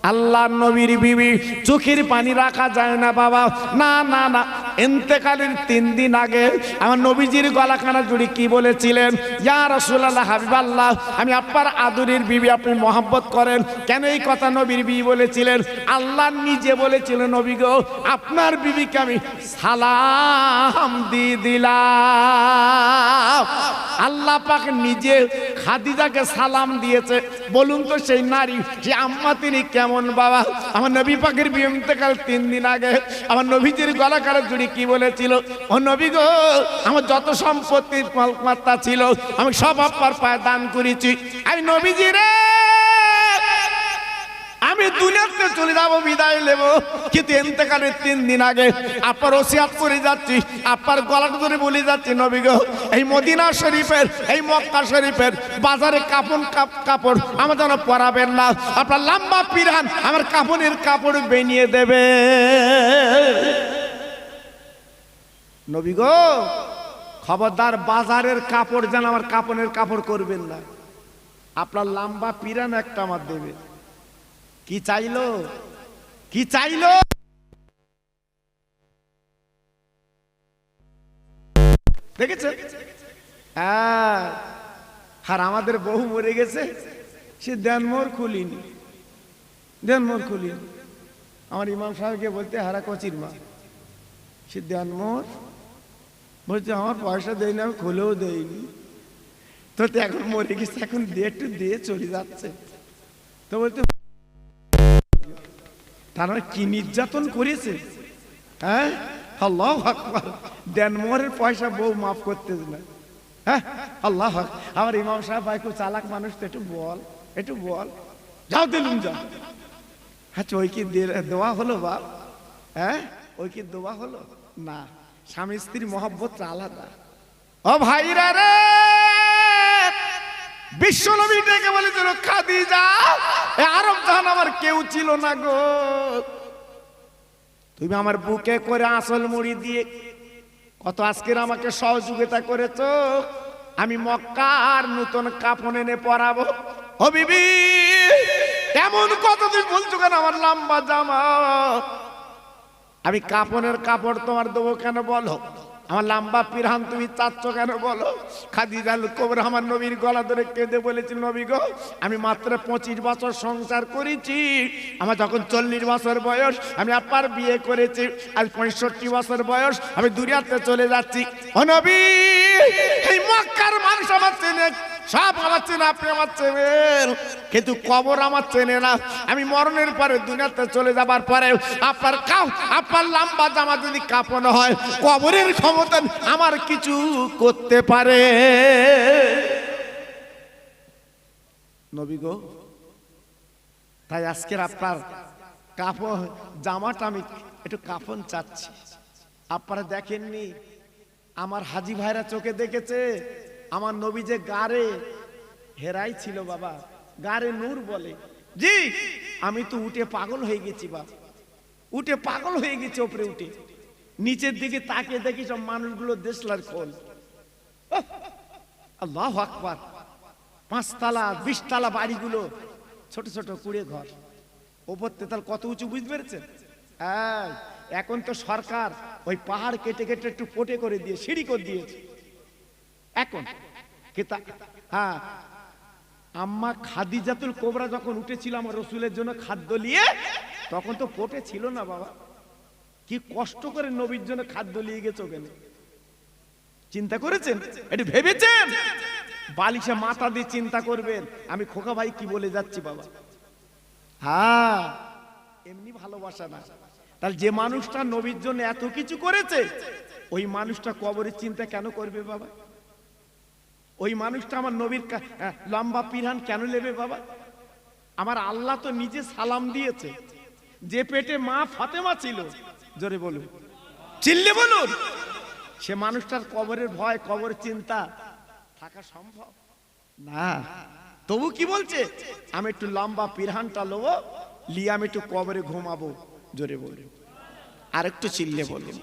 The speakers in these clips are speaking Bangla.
আল্লাহর নবীর বিবি চোখের পানি রাখা যায় না বাবা, না না না। ইন্তেকালের 3 দিন আগে আমার নবীজির গলাখানা জুড়ে কি বলেছিলেন? ইয়া রাসূলুল্লাহ, হাবিবাল্লাহ, আমি আপনার আদরের বিবি, আপনি মহব্বত করেন। কেন এই কথা নবীর বিবি বলেছিলেন? আল্লাহ নিজে বলেছিলেন, নবী গো, আপনার বিবিকে আমি সালাম দিয়ে দিলাম। আল্লাহ পাক নিজে খাদিজাকে সালাম দিয়েছে। বলুন তো সেই নারী, যে আম্মা, তিনি কেমন বাবা? আমার নবী পাকের বিয়ে ইন্তেকাল 3 দিন আগে আমার নবীজির গলাকার জুড়ে কি বলেছিল? ও নবী গো, আমার যত সম্পত্তির মালমাত্তা ছিল আমি সব আপনার পায়ে দান করেছি। আমি নবীজি রে, আমি দুনিয়াতে চলে যাব, বিদায় নেব, কিন্তু ইন্তেকালের 3 দিন আগে আপনার ওসিয়াত করে যাচ্ছি, আপনার গলাটা ধরে বলে যাচ্ছি, নবী গো, এই মদিনা শরীফের, এই মক্কা শরীফের বাজারে কাপড় আমার যেন পরাবেন না। আপনার লম্বা পিরান আমার কাপড়ের কাপড় বেনিয়ে দেবে। নবী গো, খবরদার বাজারের কাপড় যেন আমার কাপড়ের কাপড় করবেন না। আপনার লম্বা পিরান একটা আমার দেবে। কি চাইলো? কি চাইলো? দেখেছে? আর আমাদের বহু মরে গেছে, সে দেনমোর খুলিনি। আমার ইমাম সাহেবকে বলতে, হারা কচির মা, সে দেনমোর বলছে, আমার পয়সা দেয়নি, আমি খুলেও দেয়নি। তো এখন মরে গেছে, এখন একটু দিয়ে চলে যাচ্ছে। তো বলতে, তারা কি নির্যাতন করেছে? হ্যাঁ, আল্লাহু আকবার। দেনমোহরের পয়সা বউ মাফ করতে না। হ্যাঁ, আল্লাহু আকবার। আমার ইমাম সাহেব ভাই খুব চালাক মানুষ, তো একটু বল, যাও দিলুম যাও। আচ্ছা, ওই কি দোয়া হলো বাপ? হ্যাঁ, ওই কি দোয়া হলো? না, স্বামী স্ত্রীর মহব্বতটা আলাদা। ও ভাইরা রে, বিশ্ব নবী ডেকে বলেছিল, খাদিজা, আরব জাহান আমার কেউ ছিল না গো, তুমি আমার বুকে করে আঁচল মুড়ি দিয়ে কত আজকের আমাকে সহযোগিতা করেছো। আমি মক্কার নতুন কাপড় এনে পরাবো। ও বিবি, এমন কথা তুমি বলছো কেন? আমার লম্বা জামা, আমি কাপড়ের কাপড় তোমার দেবো কেন বলো? আমার লম্বা পিরহান তুমি চাচ্ছ কেন বলো? খাদিজা কুবরা আমার নবীর গলা ধরে কেঁদে বলেছিল, নবী গো, আমি মাত্র 25 বছর সংসার করেছি। আমার যখন 40 বছর বয়স আমি আপনার বিয়ে করেছি। আজ 65 বছর বয়স, আমি দুনিয়াতে চলে যাচ্ছি। ও নবী, এই মক্কার মানুষ আমার চেনে, সব আমার চেনে, আপনি আমার চেনেন, কিন্তু কবর আমার চেনে না। আমি মরণের পরে দুনিয়াতে চলে যাবার পরে আপনার লম্বা জামা যদি কাপড় হয়, কবরের ক্ষমতা আমার কিছু করতে পারে? নবী গো, তাই আজকের আপনার কাপড় জামাটা আমি একটু কাফন চাচ্ছি। আপনারা দেখেননি, আমার হাজি ভাইরা চোখে দেখেছে, আমার নবী যে গারে হেরাই ছিল বাবা, গারে নূর বলে। জি, আমি তো উঠে পাগল হয়ে গেছি বাবা, উঠে পাগল হয়ে গেছি। ওপরে উঠে নিচের দিকে তাকিয়ে দেখি সব মানুষগুলো দেশলার খোল। আল্লাহু আকবার। 5 তলা 20 তলা বাড়িগুলো, ছোট ছোট কুড়ে ঘর, ওপর তেতাল কত উঁচু, বুঝতে পেরেছেন? এখন তো সরকার ওই পাহাড় কেটে কেটে একটু পোটে করে দিয়ে সিঁড়ি করে দিয়েছে এখন। হ্যাঁ, আম্মা খাদিজাতুল কোবরা যখন উঠেছিল আমার রসুলের জন্য খাদ্য নিয়ে, তখন তো পোটে ছিল না বাবা। কি কষ্ট করে নবীর জন্য খাদ্য নিয়ে গেছে ওখানে, চিন্তা করেছেন? একটু ভেবেছেন? বালিশে মাথা দিয়ে চিন্তা করবেন আমি খোকা ভাই কি বলে যাচ্ছি বাবা। হ্যাঁ, এমনি ভালোবাসা না। তাহলে যে মানুষটা নবীর জন্য এত কিছু করেছে, ওই মানুষটা কবরের চিন্তা কেন করবে বাবা? ওই মানুষটা আমার নবীর লম্বা পিরহান কেন নেবে বাবা? আমার আল্লাহ তো নিজে সালাম দিয়েছে। যে পেটে মা ফাতেমা ছিল, জোরে বলুন, চিল্লে বলুন, সে মানুষটার কবরের ভয়, কবরের চিন্তা থাকা সম্ভব না। তবু কি বলছে? আমি একটু লম্বা পিরহানটা নেবো, লিয়ে আমি একটু কবরে ঘুমাবো। জোরে বলুন, আর একটু চিল্লে বলুন।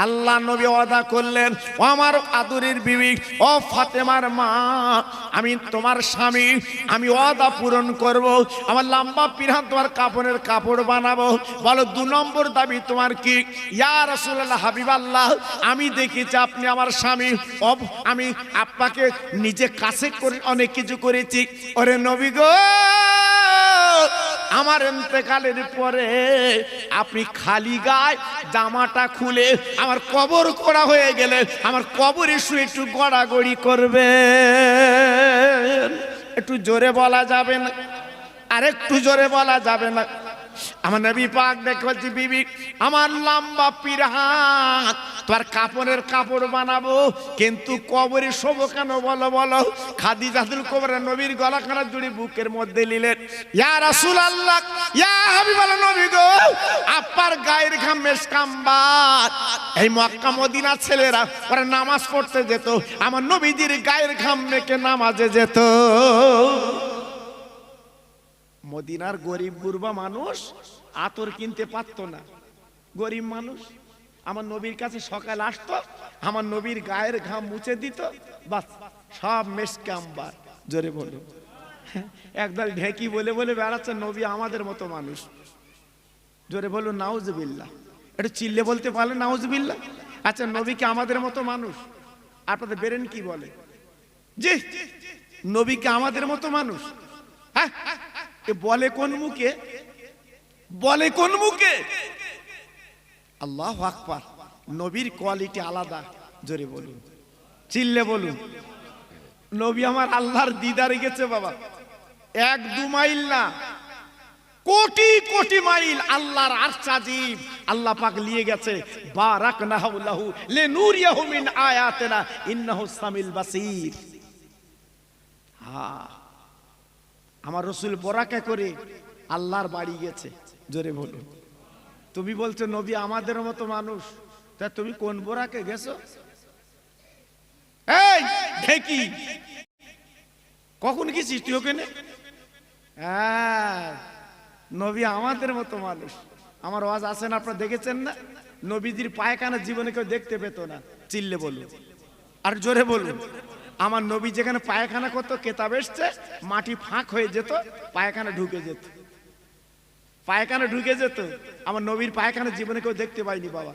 আল্লাহ নবী ওয়াদা করলেন, ও আমার আদরের বিবি, ও ফাতেমার মা, আমি তোমার স্বামী, আমি ওয়াদা পূরণ করব। আমার লম্বা পিরান তোমার কাপড়ের কাপড় বানাবো। বলো 2 নম্বর দাবি তোমার কি? ইয়া রাসূলুল্লাহ, হাবিবাল্লাহ, আমি দেখেছি আপনি আমার স্বামী, আমি আপনাকে নিজে কাছে করে অনেক কিছু করেছি। ওরে নবী গো, আমার ইন্তেকালের পরে আপনি খালি গায়ে জামাটা খুলে আমার কবর করা হয়ে গেলে আমার কবরে শুয়ে একটু গড়াগড়ি করবেন। একটু জোরে বলা যাবে না? আর একটু জোরে বলা যাবে না? আমার নবী পাক দেখে বলছি, বিবি, আমার লম্বা পিরান তোমার কাপড়ের কাপড় বানাবো, কিন্তু কবরে শোবো কেন বলো বলো? খাদিজাতুল কুবরা নবীর গলাখানা জুড়ে বুকের মধ্যে নিলেন। ইয়া রাসূলুল্লাহ, ইয়া হাবিবাল্লাহ, নবী গো, আপনার গায়ের ঘাম মেশকাম্বার। এই মক্কা মদিনা ছেলেরা ওরা নামাজ পড়তে যেত, আমার নবীজির গায়ের ঘাম মেখে নামাজে যেত। মদিনার গরিব বুড়বা মানুষ আতর কিনতে পারতো না, গরিব মানুষ। আমার নবীর কাছে সকাল আসতো, আমার নবীর গায়ের ঘাম মুছে দিত, বাস সব মেশকাম্বার। জোরে বলো। একদল ঢেকি বলে বলে বেড়াচ্ছে নবী আমাদের মতো মানুষ। জোরে বলো নাউজুবিল্লাহ। একটু চিল্লে বলতে পারলে নাউজুবিল্লাহ। আচ্ছা, নবীকে আমাদের মতো মানুষ, আপনাদের বেরেন কি বলে? জি, নবীকে আমাদের মতো মানুষ। হ্যাঁ, বলে কোন মুখে? বলে কোন মুখে? আল্লাহু আকবার। নবীর কোয়ালিটি আলাদা। জোরে বলুন, চিল্লে বলুন। নবী আমার আল্লাহর দিদারে গেছে বাবা, 1-2 মাইল না, কোটি কোটি মাইল আল্লাহর আরশ আজিম আল্লাহ পাক নিয়ে গেছে। বারাকনাহু লাহু লিনুরিয়াহু মিন আয়াতিনা ইন্নাহু সামিল বাসীর। হ্যাঁ, আমার রসুল বোরাকা করে আল্লাহর বাড়ি গেছে। জোরে বলুন। তুমি বলছো নবী আমাদের মতো মানুষ, তা তুমি কোন বোরাকে গেছো? এই ঢেকি, কখন গেছিস তুই ওখানে? হ্যাঁ, নবী আমাদের মতো মানুষ। আমার ওয়াজ আছেন, আপনারা দেখেছেন না? নবীজির পায়খানা জীবনে কেউ দেখতে পেত না। চিল্লে বলুন আর জোরে বলুন। আমার নবী যেখানে পায়খানা করতো, কেতাব এসছে, মাটি ফাঁক হয়ে যেত, পায়খানা ঢুকে যেত, পায়খানা ঢুকে যেত। আমার নবীর পায়খানা জীবনে কেউ দেখতে পাইনি বাবা।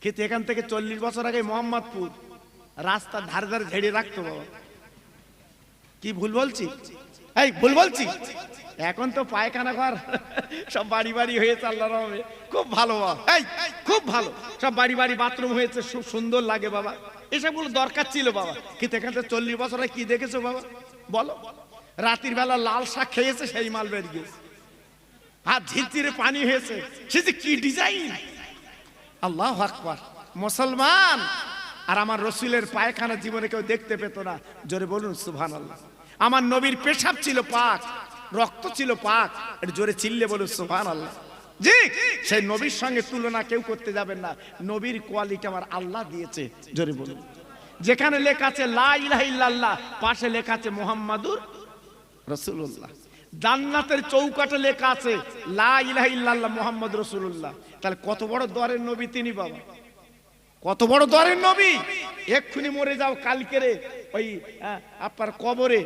কিন্তু এখান থেকে 40 বছর আগে মোহাম্মদপুর রাস্তার ধারে ধারে ঝেড়ে রাখতো বাবা। কি ভুল বলছি? এই ভুল বলছি? এখন তো পায়খানা ঘর সব বাড়ি বাড়ি হয়েছে, আল্লাহর রহমতে খুব ভালো বাবা। এই খুব ভালো, সব বাড়ি বাড়ি বাথরুম হয়েছে, খুব সুন্দর লাগে বাবা। এসবগুলো দরকার ছিল বাবা। কিন্তু এখান থেকে 40 বছর আগে কি দেখেছো বাবা বলো? রাতের বেলা লাল শাক খেয়েছে, সেই মাল বের গিয়েছে। আর ঝিরঝিরে পানি হয়েছে, সে যে কি ডিজাইন! আল্লাহু আকবার। মুসলমান, আর আমার রসুলের পায়খানা জীবনে কেউ দেখতে পেত না। জোরে বলুন সুবহানাল্লাহ। আমার নবীর পেশাব ছিল পাক, রক্ত ছিল পাক। এটা জোরে চিল্লে বলুন সুবহানাল্লাহ। জি, সেই নবীর সঙ্গে তুলনা কেউ করতে যাবেন না। নবীর কোয়ালিটি আমার আল্লাহ দিয়েছে। জোরে বলুন। যেখানে লেখা আছে লা ইলাহা ইল্লাল্লাহ, পাশে লেখা আছে মুহাম্মাদুর রাসূলুল্লাহ। জান্নাতের চৌকাঠে লেখা আছে লা ইলাহা ইল্লাল্লাহ মুহাম্মাদুর রাসূলুল্লাহ। তাহলে কত বড় দরের নবী তিনি বাবা, কত বড় দরের নবী! এক্ষুনি মরে যাও, কালকেরে ওই আপনার কবরে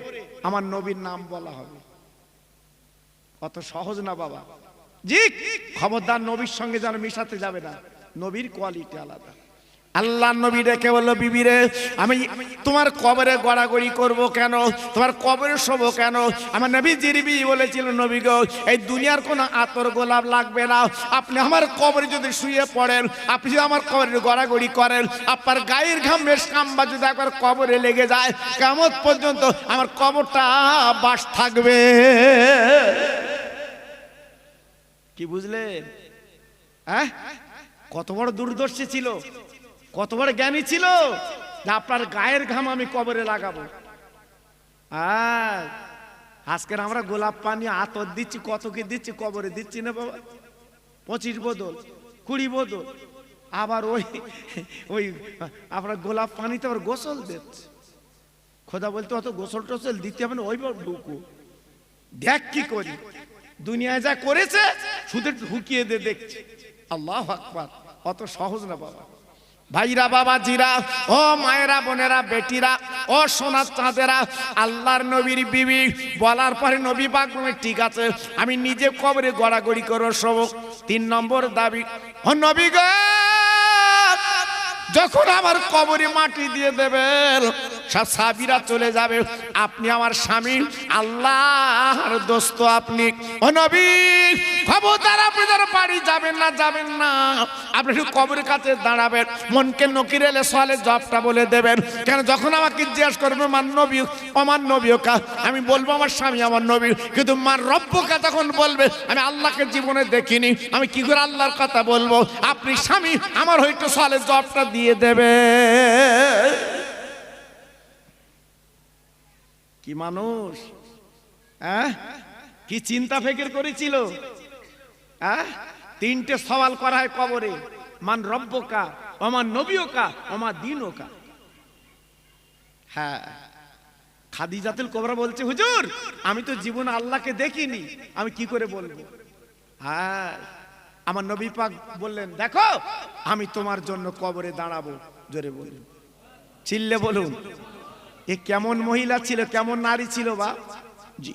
আমার নবীর নাম বলা হবে। অত সহজ না বাবা। জি, খবরদার নবীর সঙ্গে যেন মিশাতে যাবে না। নবীর কোয়ালিটি আলাদা। আল্লাহ নবী ডেকে বলল, বিবি রে, আমি তোমার কবরে গড়াগড়ি করব কেন? তোমার কবরে শোবো কেন? আমার নবী জিরবি বলেছিল, নবী গো, এই দুনিয়ার কোনো আতর গোলাপ লাগবে না। আপনি আমার কবরে যদি শুয়ে পড়েন, আপনি যদি আমার কবরে গড়াগড়ি করেন, আপনার গায়ের ঘাম মেশকাম্বা যদি একবার কবরে লেগে যায়, কিয়ামত পর্যন্ত আমার কবরটা বাস থাকবে। কি বুঝলেন? হ্যাঁ, কত বড় দূরদর্শী ছিল, কত বড় জ্ঞানী ছিল যে আপনার গায়ের ঘাম আমি কবরে লাগাবো। আজকের আমরা গোলাপ পানি আতর দিচ্ছি, কত কি দিচ্ছি, কবরে দিচ্ছি না বাবা। 25 বোতল 20 বোতল, আবার ওই ওই আপনার গোলাপ পানিতে আবার গোসল দিচ্ছে। খোদা বলতে অত গোসল টোসল দিতে হবে না, ওই ঢুকু দেখ কি করি। দুনিয়ায় যা করেছে শুধু ঢুকিয়ে দে দেখছি। আল্লাহু আকবার। অত সহজ না বাবা। ভাইরা বাবা জিরা, ও মায়েরা বোনেরা বেটিরা, ও সোনার চাঁদেরা, আল্লাহর নবীর বিবি বলার পরে নবী পাক বলেন ঠিক আছে আমি নিজে কবরে গড়াগড়ি করে শোবো। 3 নম্বর দাবি, ও নবী গো যখন আমার কবরে মাটি দিয়ে দেবেন সব সাহাবীরা চলে যাবে, আপনি আমার স্বামী আল্লাহর দোস্ত আপনি, ও নবী খবরদার আপনি ধরো বাড়ি যাবেন না, যাবেন না, আপনি শুধু কবরের কাছে দাঁড়াবেন, মনকে নকির এলে সালে জবটা বলে দেবেন। কেন যখন আমাকে জিজ্ঞেস করবে মান নবী, আমার নবীও কা, আমি বলবো আমার স্বামী আমার নবী, কিন্তু মার রব্বকা যখন বলবে আমি আল্লাহকে জীবনে দেখিনি, আমি কি করে আল্লাহর কথা বলবো? আপনি স্বামী আমার হয়তো সালে জবটা দিয়ে দেবে। কি মানুষ, হ্যাঁ কি চিন্তা ফিকির করেছিল? হ্যাঁ 3টে সওয়াল করা হয় কবরে, মান রব্বকা, আমার নবীকা, আমার দ্বীনকা। হ্যাঁ খাদিজাতুল কুবরা বলছে হুজুর আমি তো জীবনে আল্লাহকে দেখিনি, আমি কি করে বলবো? হ্যাঁ আমার নবী পাক বললেন দেখো আমি তোমার জন্য কবরে দাঁড়াবো। জোরে বলুন, চিল্লে বলুন, এ কেমন মহিলা ছিল, কেমন নারী ছিল বা? জি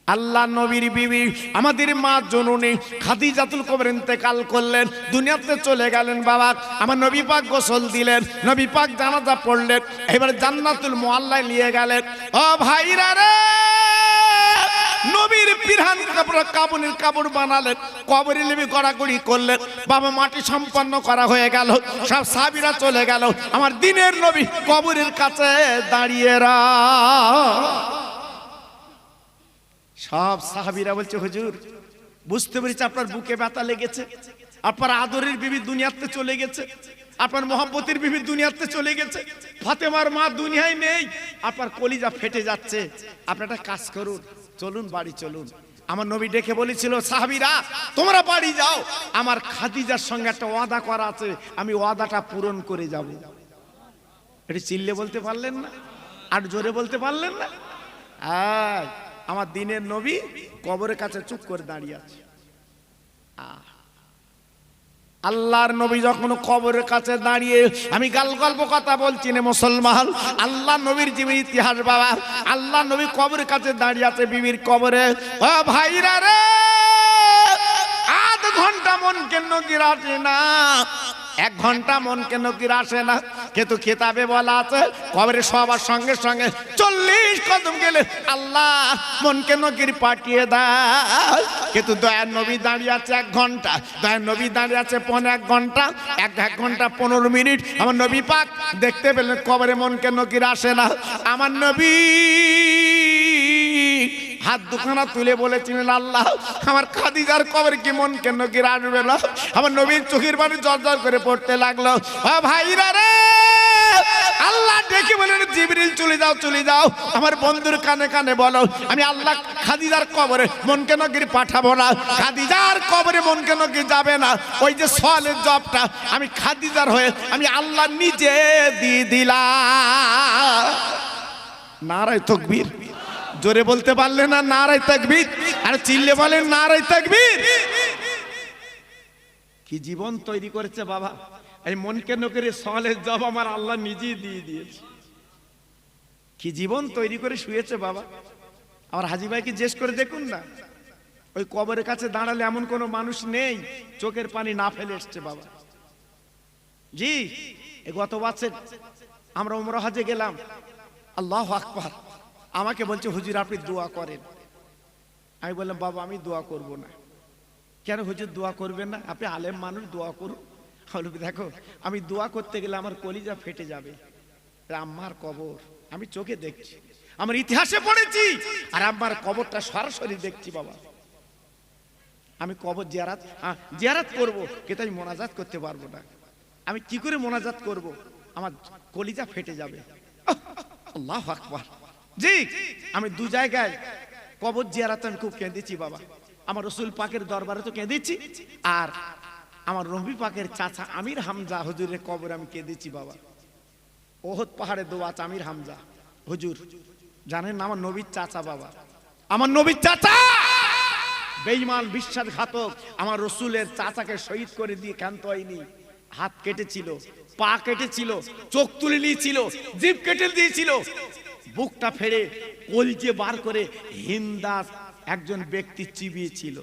আল্লাহ নবীর বিবি আমাদের মা জননী খাদিজাতুল কুবরা ইন্তেকাল করলেন, দুনিয়াতে চলে গেলেন। বাবা আমার নবী পাক গোসল দিলেন, নবী পাক জানাজা পড়লেন, এবার জান্নাতুল মুআল্লায় নিয়ে গেলেন। ও ভাইরা রে, নবীর পিরহান কাপড় কাবনের কাপড় বানালেন, কবরে নেমে গড়াগড়ি করলেন। বাবা মাটি সম্পন্ন করা হয়ে গেল, সব সাহাবীরা চলে গেল, আমার দিনের নবী কবরের কাছে দাঁড়িয়ে রা। সব সাহাবীরা বলছে হুজুর বুঝতে পেরেছি আপনার বুকে ব্যথা লেগেছে, আপনার আদরের বিবি দুনিয়াতে চলে গেছে, আপনার মহব্বতের বিবি দুনিয়াতে চলে গেছে, ফাতেমার মা দুনিয়ায় নেই, আপনার কলিজা ফেটে যাচ্ছে, আপনি একটা কাজ করুন, চলুন বাড়ি চলুন। আমার নবী ডেকে বলেছিল সাহাবীরা তোমরা বাড়ি যাও, আমার খাদিজার সঙ্গে একটা ওয়াদা করা আছে, আমি ওয়াদাটা পূরণ করে যাব। এটা চিল্লে বলতে পারলেন না? আর জোরে বলতে পারলেন না? আমার দিনের নবী কবরের কাছে চুপ করে দাঁড়িয়ে আছে। আল্লাহর নবী যখন কবরের কাছে দাঁড়িয়ে, আমি গল্প কথা বলছি না মুসলমান, আল্লাহ নবীর জীবন ইতিহাস বাবা। আল্লাহ নবী কবরের কাছে দাঁড়িয়ে আছে বিবির কবরে। ও ভাইরা রে, আধ ঘন্টা মন কেন গিরাতে না, 1 ঘন্টা মন কেন কি আসে না, কিন্তু কিতাবে বলা আছে কবরে সবার সঙ্গে সঙ্গে 40 কদম গেলে আল্লাহ মন কেন কি পাঠিয়ে দেয়। কিন্তু দয়ার নবী দাঁড়িয়ে আছে 1 ঘন্টা, দয়ার নবী দাঁড়িয়ে আছে 1.5 ঘন্টা, 1 ঘন্টা 15 মিনিট। আমার নবী পাক দেখতে পেলেন কবরে মন কেন কি আসে না। আমার নবী হাত দুখানা তুলে বলেছিলেন আল্লাহ আমার খাদিজার কবরে কি মন কেন কি আসবে না। আমার নবীর চোখের পানি জর্জর করে পড়তে লাগলো। ও ভাইরা রে, আল্লাহ ডেকে বলেন জিবরিল চলে যাও, চলে যাও, আমার বন্ধুর কানে কানে বলো আমি আল্লাহ খাদিজার কবরে মন কেন কি পাঠাবো না, খাদিজার কবরে মন কেন কি যাবে না। ওই যে সওয়ালের জবটা আমি খাদিজার হয়ে আমি আল্লাহ নিজে দিয়ে দিলাম। নারায়ে তাকবীর, জোরে বলতে পারলে না নারায়ে তাকবীর, আর চিল্লে বলেন নারায়ে তাকবীর। কি জীবন তৈরি করেছে বাবা, এই মন কেন করে সওয়ালের জব আমার আল্লাহ নিজেই দিয়ে দিয়েছে। কি জীবন তৈরি করে শুয়েছে বাবা। আমার হাজী ভাইকে জিজ্ঞেস করে দেখুন না, ওই কবরের কাছে দাঁড়ালে এমন কোন মানুষ নেই চোখের পানি না ফেলে এসছে বাবা। জি গত বছর আমরা উমরা হজে গেলাম, আল্লাহু আকবার, আমাকে বলছে হুজুর আপনি দোয়া করেন। আমি বললাম বাবা আমি দোয়া করব না। কেন হুজুর দোয়া করবেন না? আপনি আলেম মানুষ, দোয়া করুন। দেখো আমি দোয়া করতে গেলে আমার কলিজা ফেটে যাবে। আম্মার কবর আমি চোখে দেখছি, আমার ইতিহাসে পড়েছি, আর আম্মার কবরটা সরাসরি দেখছি বাবা। আমি কবর জিয়ারাত করব, কিন্তু আমি মোনাজাত করতে পারবো না। আমি কি করে মোনাজাত করব? আমার কলিজা ফেটে যাবে। আল্লাহু আকবার। জি আমি 2 জায়গায় কবর জিয়ারাতে আমি খুব কেঁদেছি বাবা। আমার রসুল পাকের দরবারে তো কেঁদেছি, আর আমার নবী পাকের চাচা আমির হামজা হুজুরের কবর আমি কেঁদেছি বাবা। ওহদ পাহাড়ে দোয়াচ আমির হামজা হুজুর, জানেন না আমার নবীর চাচা বাবা, আমার নবীর চাচা বেঈমান বিশ্বাসঘাতক আমার রসুলের চাচাকে শহীদ করে দিয়ে ক্ষান্ত হয়নি। হাত কেটেছিল, পা কেটেছিল, চোখ তুলে নিয়েছিল, জিভ কেটে দিয়েছিল, বুকটা ফেড়ে কলজে বার করে হিন্দাস একজন ব্যক্তি চিবিয়েছিল।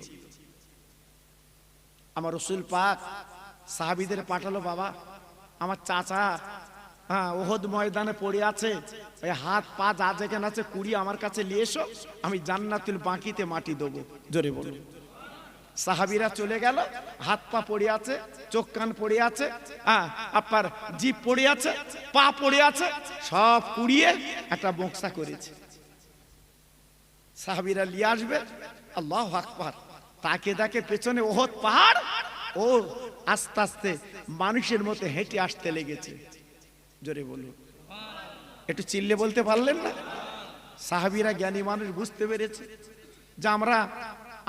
আমার রসুল পাক সাহাবীদের পাঠালো, বাবা আমার চাচা ওহদ ময়দানে পড়ে আছে, ওই হাত পা যা যেখানে আছে কুড়িয়ে আমার কাছে নিয়ে এসো, আমি জান্নাতুল বাকিতে মাটি দেবো। জোরে বলুন। সাহাবীরা চলে গেল, হাত পা পড়ে আছে, চোখ কান পড়ে আছে, আপনার জিভ পড়ে আছে, পা পড়ে আছে, সব কুড়িয়ে একটা বক্সা করেছে। সাহাবীরা নিয়ে আসবে, আল্লাহু আকবার, তাকে দেখে পেছনে ওহদ পাহাড়, ও আস্তে আস্তে মানুষের মতো হেঁটে আসতে লেগেছে। জোরে বলুন। একটু চিল্লে বলতে পারলেন না? সাহাবীরা জ্ঞানী মানুষ বুঝতে পেরেছে যে আমরা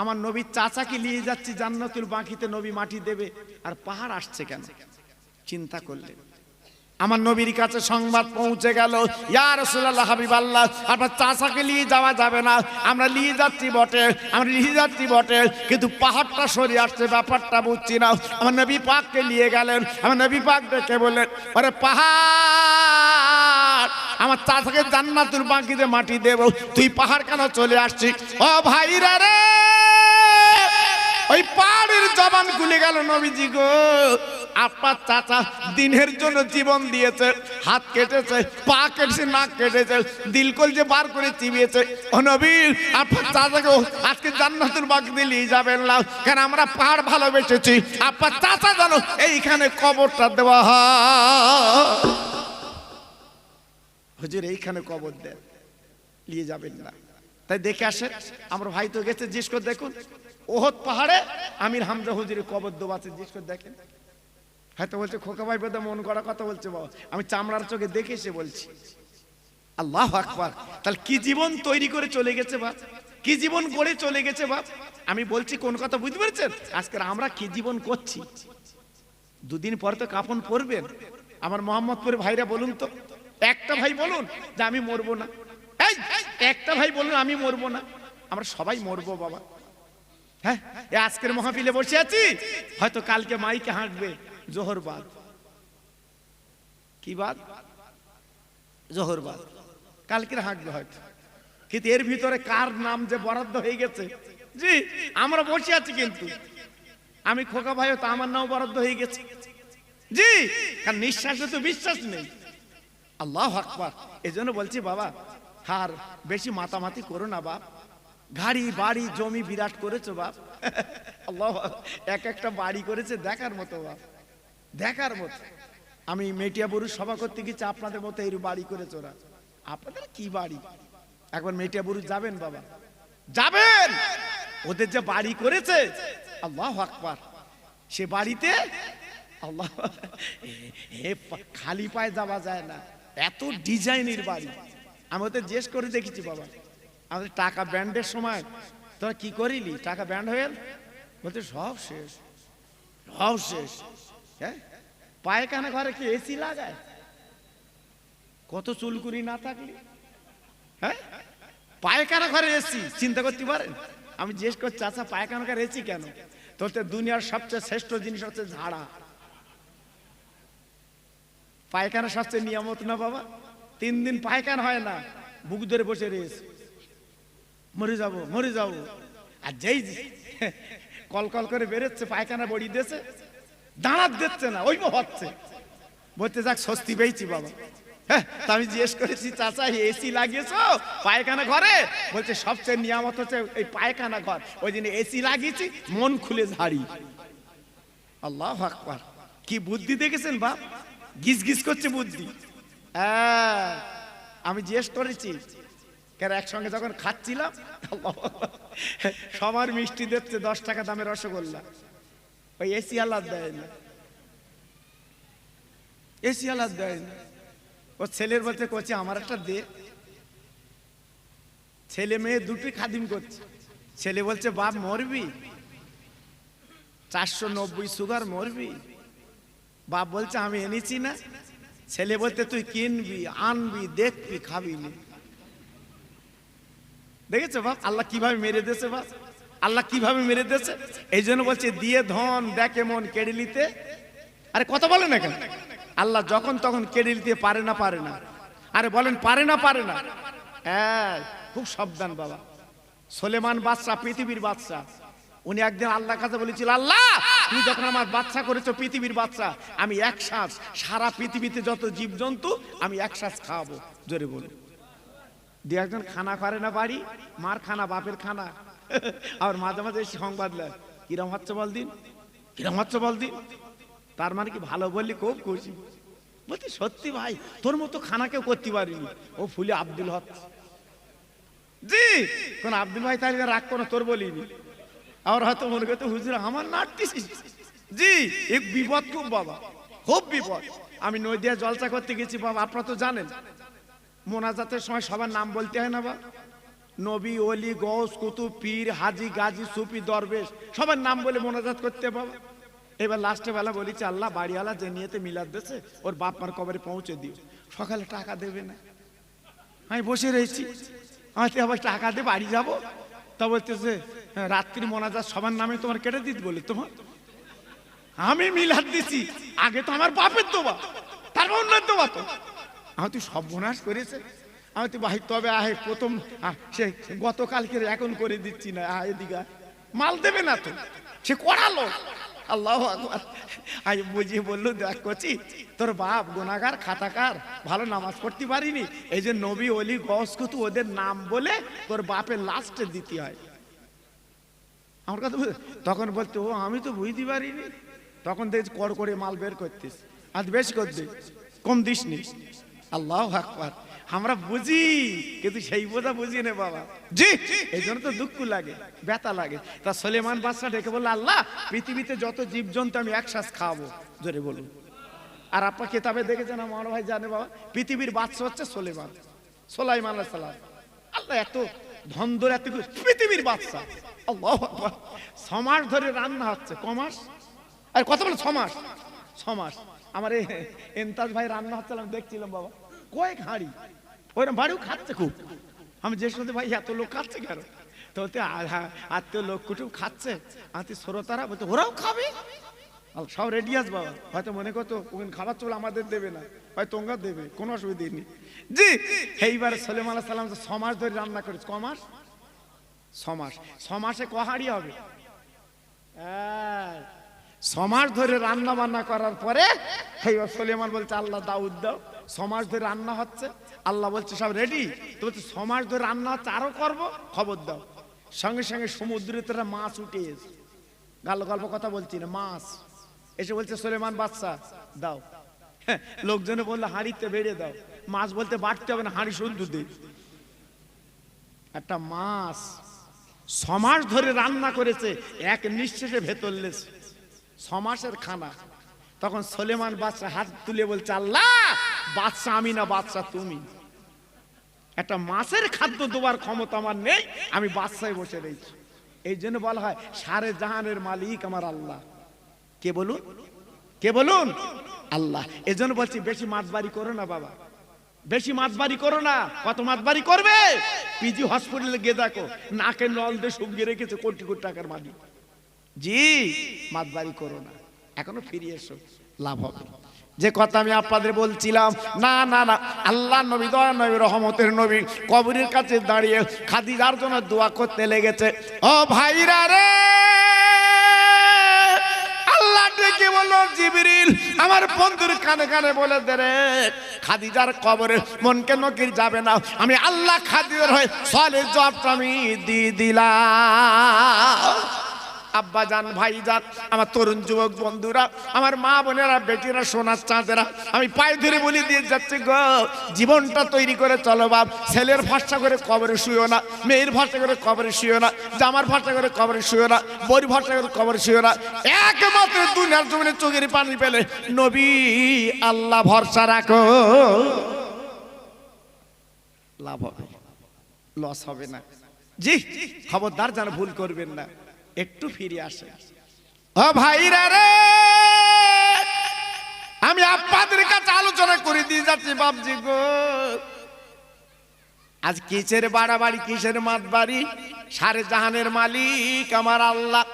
আমার নবীর চাচাকে নিয়ে যাচ্ছি জান্নাতুল বাকিতে, নবী মাটি দেবে, আর পাহাড় আসছে কেন? চিন্তা করলেন। আমার নবীর কাছে সংবাদ পৌঁছে গেল, ইয়া রাসূলুল্লাহ, হাবিবাল্লাহ, আপনার চাচাকে নিয়ে যাওয়া যাবে না, আমরা নিয়ে যাচ্ছি বটে, কিন্তু পাহাড়টা সরে আসছে, ব্যাপারটা বুঝছি না। আমার নবী পাককে নিয়ে গেলেন, আমার নবী পাক ডেকে বললেন, আরে পাহাড়, আমার চাচাকে জান্নাতুল বাকিতে মাটি দেব, তুই পাহাড় কেন চলে আসছিস? ও ভাইরা রে, ওই পাহাড়ের জবান খুলে গেল, নবীজি গো, আপনার চাচা দিনের জন্য জীবন দিয়েছে, হাত কেটেছে, পা কেটেছে, নাক কেটেছে, দিল কলজে বার করে চিবিয়েছে। ও নবী, আপনার চাচাকে আজকে জান্নাতুল বাকিতে নিয়ে যাবেন না, কেন আমরা পাহাড় ভালোবেসেছি, আপনার চাচা জানো এইখানে কবরটা দেওয়া হয়। হুজুর এইখানে কবর দেন, নিয়ে যাবেন না। তাই দেখে আসেন, আমার ভাই তো গেছে, জিজ্ঞেস করে দেখুন, ওহদ পাহাড়ে আমির হামজা হুজুরের কবর দেওয়া আছে, জিজ্ঞেস করে দেখেন। হয়তো বলছে খোকা ভাই বোধহয় মন করা কথা বলছে, বাবা আমি চামড়ার চোখে দেখে এসে বলছি। আল্লাহু আকবার। তাহলে কি জীবন তৈরি করে চলে গেছে বাপ, কি জীবন গড়ে চলে গেছে বাপ। আমি বলছি কোন কথা বুঝতে পেরেছেন? আজকে আমরা কি জীবন করছি। দুদিন পর তো কাফন পরবেন। আমার মোহাম্মদপুরের ভাইরা বলুন তো, একটা ভাই বলুন যে আমি মরবো না, এই একটা ভাই বলুন আমি মরবো না। আমরা সবাই মরবো বাবা। হ্যাঁ, আজকের মাহফিলে বসে আছি, হয়তো কালকে মাইকে হাঁটবে জোহর বাদ। কি বাদ? জোহর বাদ। কালকে হাঁটবে হয়তো, কিন্তু এর ভিতরে কার নাম যে বরাদ্দ হয়ে গেছে, জি আমরা বসে আছি, কিন্তু আমি খোকা ভাই তো আমার নাম বরাদ্দ হয়ে গেছে, জি, কারণ নিঃশ্বাসে তো বিশ্বাস নেই। আল্লাহু আকবার। এজন্য বলছি বাবা, আর বেশি মাতামাতি করো না বাপ। গাড়ি বাড়ি জমি বিরাট করেছো বাপ, আল্লাহ, এক একটা বাড়ি করেছে দেখার মতো বাপ, দেখার মতো। আমি মেটিয়াবুরুর সভা করতে গেছি, আপনাদের মতো এই বাড়ি করেছে ওরা। আপনাদের কি বাড়ি? একবার মেটিয়াবুরু যাবেন বাবা, যাবেন, ওদের যে বাড়ি করেছে, আল্লাহু আকবার। সে বাড়িতে আল্লাহ, খালি পায়ে যাওয়া যায় না, এত ডিজাইনের বাড়ি। আমি ওদের জিজ্ঞেস করে দেখেছি, বাবা আমাদের টাকা ব্যান্ডের সময় তোরা কি করিলি, টাকা ব্যান্ড হয়ে গেল? বলতে সব শেষ, সব শেষ। হ্যাঁ, পায়খানা ঘরে কি এসি লাগায়? কত চুলকুনি না থাকলে, হ্যাঁ, পায়খানা ঘরে এসি, চিন্তা করতে পারেন? আমি জিজ্ঞেস করছি, চাচা পায়খানা ঘরে এসি কেন? তোর দুনিয়ার সবচেয়ে শ্রেষ্ঠ জিনিস হচ্ছে ঝাড়া। পায়খানা সবচেয়ে নিয়ামত না বাবা? 3 দিন পায়খানা হয় না, বুক ধরে বসে রয়েছে, মরে যাবো মরে যাবো। আর যেই কল কল করে বেরোচ্ছে, পায়খানা বড়ি দিয়েছে, দাঁড়াত দিচ্ছে না, ওই হচ্ছে, বলতে যাক স্বস্তি পেয়েছি বাবা। হ্যাঁ, আমি জিজ্ঞেস করেছি, চাচা এসি লাগিয়েছো পায়খানা ঘরে? বলছে সবচেয়ে নিয়ামত হচ্ছে এই পায়খানা ঘর, ওই জন্য এসি লাগিয়েছি, মন খুলে ঝাড়ি। আল্লাহু আকবার। কি বুদ্ধি দেখেছেন বাপ, গিজ গিজ করছে বুদ্ধি। হ্যাঁ, আমি জিজ্ঞেস করেছি, কেন একসঙ্গে যখন খাচ্ছিলাম, সবার মিষ্টি দিচ্ছে 10 টাকা দামের রসগোল্লা, ওই এসি আলাদ দেয় না, এসি আলাদ দেয় না। ও ছেলের বলতে করছে আমার একটা দে। ছেলে মেয়ে দুটি খাদিম করছে। ছেলে বলছে বাপ মরবি, 490 সুগার মরবি। বাপ বলছে আমি এনেছি না। ছেলে বলতে তুই কিনবি, আনবি, দেখবি, খাবি না। দেখেছো বাপ আল্লাহ কিভাবে মেরে দিয়েছে, বাপ আল্লাহ কিভাবে মেরে দিয়েছে। এই জন্য বলছে দিয়ে ধন দেখে মন কেড়ে নিতে আরে কথা বলে না কেন? আল্লাহ যখন তখন কেড়ে নিতে পারে না, পারে না? আরে বলেন পারে না, পারে না? হ্যাঁ, খুব সাবধান বাবা। সুলেমান বাদশা, পৃথিবীর বাদশা, উনি একদিন আল্লাহর কাছে বলেছিল, আল্লাহ তুমি যখন আমার বাদশা করেছো, পৃথিবীর বাদশা, আমি এক শ্বাস সারা পৃথিবীতে যত জীবজন্তু আমি এক শ্বাস খাওয়াবো। জোরে বলুন। দু একজন খানা করে না বাড়ি, মার খানা, বাপের খানা, আর মাঝে মাঝে এসে সংবাদ নেয়, কিরম হচ্ছে বল দিন, কিরম হচ্ছে বল দিন। তার মানে কি ভালো বললি খুব খুশি। বলছি সত্যি ভাই, তোর মতো খানা কেউ করতে পারিনি। ও ফুলে আব্দুল হক জি, কোন আব্দুল ভাই তাহলে রাগ করো, তোর বলিনি। আর হয়তো মনে করতো হুজুর আমার নাটতেছি। জি, এক বিপদ খুব বাবা, খুব বিপদ। আমি নদিয়া জলসা করতে গেছি বাবা, আপনারা তো জানেন মোনাজাতের সময় সবার নাম বলতে হয় না বা, নবী, ওলি, গৌস, কুতুব, পীর, হাজি, গাজী, সুফি, দরবেশ, সবার নাম বলে মোনাজাত করতে বাবা। এবার লাস্টে বেলা বলেছি, আল্লাহ বাড়িওয়ালা যে নিয়েতে মিলাদ দিয়েছে ওর বাপ মার কবরে পৌঁছে দিও, সকালে টাকা দেবে না। আমি বসে রয়েছি, আমি আবার টাকা দিয়ে বাড়ি যাবো। তা বলতেছে রাত্রি মোনাজাত সবার নামে তোমার কেটে দিতে বলে তোমার। আমি মিলাদ দিছি, আগে তো আমার বাপের দোয়া, তারপর অন্যের দোয়া। তো আমি তুই সর্বনাশ করেছে। আমি তো ভাই তবে আহে প্রথম সে গতকালকে এখন করে দিচ্ছি না, এদিকে মাল দেবে না তো, সে করালো। আল্লাহ আকবার। আমি বুঝিয়ে বললো, দেখ করছি তোর বাপ গুনাহগার, খাতাকার, ভালো নামাজ পড়তে পারিনি, এই যে নবী, ওলি, গস, কুতু ওদের নাম বলে তোর বাপের লাস্টে দিতে হয়। আমার কথা তখন বলতো, ও আমি তো বুঝতে পারিনি। তখন দেখছি কর করে মাল বের করতিস, আজ বেশি কর দে, কম দিস নি। আল্লাহ আকবার। আমরা বুঝি কিন্তু সেই বোঝা বুঝি না বাবা। জি, এই জন্য তো দুঃখ লাগে, ব্যথা লাগে। তা সুলেমান বাদশা ডেকে বলল, আল্লাহ পৃথিবীতে যত জীবজন্তু আমি একসাথে খাওয়াবো। জোরে বলুন। আর আপনার কিতাবে দেখেছেন, আমার ভাই জানে বাবা, পৃথিবীর বাদশা হচ্ছে সুলেমান, সুলাইমান আলাইহিস সালাম। আল্লাহ এত ধন ধরে এত পৃথিবীর বাদশা। আল্লাহু আকবার। 6 মাস ধরে রান্না হচ্ছে। কমাস আর কত বলে 6 মাস, 6 মাস। আমার এমতাজ ভাই রান্না হচ্ছে, আমি দেখছিলাম বাবা, কয়েক হাঁড়ি, ওইরকম বাড়িও খাচ্ছে খুব। আমি যে শুনতে ভাই এত লোক খাচ্ছে কেন, তো আত্মীয় লোক কুটুম খাচ্ছে, আত্মীয় শ্রোতারা বলতে ওরাও খাবে, সব রেডি আছে বাবা। হয়তো মনে করতো ওখানে খাবার চলে আমাদের দেবে না, হয়তো তোমরা দেবে, কোনো অসুবিধা নেই। জি, এইবার সুলাইমান আলাইহিস সালাম 6 মাস ধরে রান্না করেছে। ক মাস? 6 মাস। 6 মাসে ক হাঁড়ি হবে? 6 মাস ধরে রান্না বান্না করার পরে এইবার সুলাইমান বলছে, আল্লাহ দাউদ দাও। 6 মাস ধরে রান্না হচ্ছে, আল্লাহ বলছে সব রেডি। তো বলছে 6 মাস ধরে রান্না হচ্ছে, আরো করবো, খবর দাও। সঙ্গে সঙ্গে সমুদ্রে তারা মাছ উঠে এসে, গল্প কথা বলছি না, মাছ এসে বলছে, সুলেমান বাদশা দাও। লোকজনে বললো হাঁড়িতে বেড়ে দাও। মাছ বলতে বাড়তে হবে না, হাঁড়ি শুদ্ধ দে। একটা মাছ 6 মাস ধরে রান্না করেছে, এক নিঃশেষে ভেতর লেছে, 6 মাসের খানা। তখন সুলেমান বাদশা হাত তুলে বলছে, আল্লাহ বাদশা আমি না, বাদশা তুমি। একটা মাছের খাদ্য দেওয়ার ক্ষমতা আমার নেই, আমি বাদশায় বসে রয়েছি। এই জন্য বলা হয় সারে জাহানের মালিক আমার আল্লাহ। কে বলুন? কে বলুন? আল্লাহ। এই জন্য বলছি বেশি মাতবাড়ি করো না বাবা, বেশি মাতবাড়ি করো না। কত মাতবাড়ি করবে? পিজি হসপিটালে গিয়ে দেখো, নাকের নল দিয়ে শুকিয়ে রেখেছে কোটি কোটি টাকার মালিক। জি, মাতবাড়ি করো না, এখনো ফিরে এসো, লাভ হবে। যে কথা আমি আপনাদের বলছিলাম, না না না, আল্লাহ নবী, দয়া নবী, রহমতের নবী কবরের কাছে দাঁড়িয়ে খাদিজার জন্য দোয়া করতে লেগেছে। ও ভাইরা রে, আল্লাহ ডেকে বলল, জিবরিল আমার বন্ধুর কানে কানে বলে দে রে, খাদিজার কবরে মনকে নকির যাবে না। আমি আল্লাহ খাদিজার হয়ে সলের জবাবটা আমি দিয়ে দিলাম। আব্বা জান, ভাই জান, আমার তরুণ যুবক বন্ধুরা, আমার মা বোনেরা, বেটিরা, সোনার চাঁদেরা, আমি পায়ে ধরে বলে দিয়ে যাচ্ছি গো, জীবনটা তৈরি করে চলো বাপ। ছেলের ভরসা করে কবরে শুয়ো না, মেয়ের ভরসা করে কবরে শুয়ো না, জামার ভরসা করে কবরে শুয়ো না, বড়ি ভরসা করে কবরে শুয়ো না। একমাত্র দুনিয়ার জমিনে চোখের পানি পেলে নবী আল্লাহ ভরসা রাখো, লাভ হবে, লস হবে না। জি, খবরদার যেন ভুল করবেন না। একটু ফিরে আসে। ও ভাইরা রে, আমি আপনাদের কাছে আলোচনা করে দিয়ে যাচ্ছি বাপজি গো। আজ কিসের বাড়াবাড়ি, কিসের মাতবাড়ি? সারে জাহানের মালিক আমার আল্লাহ।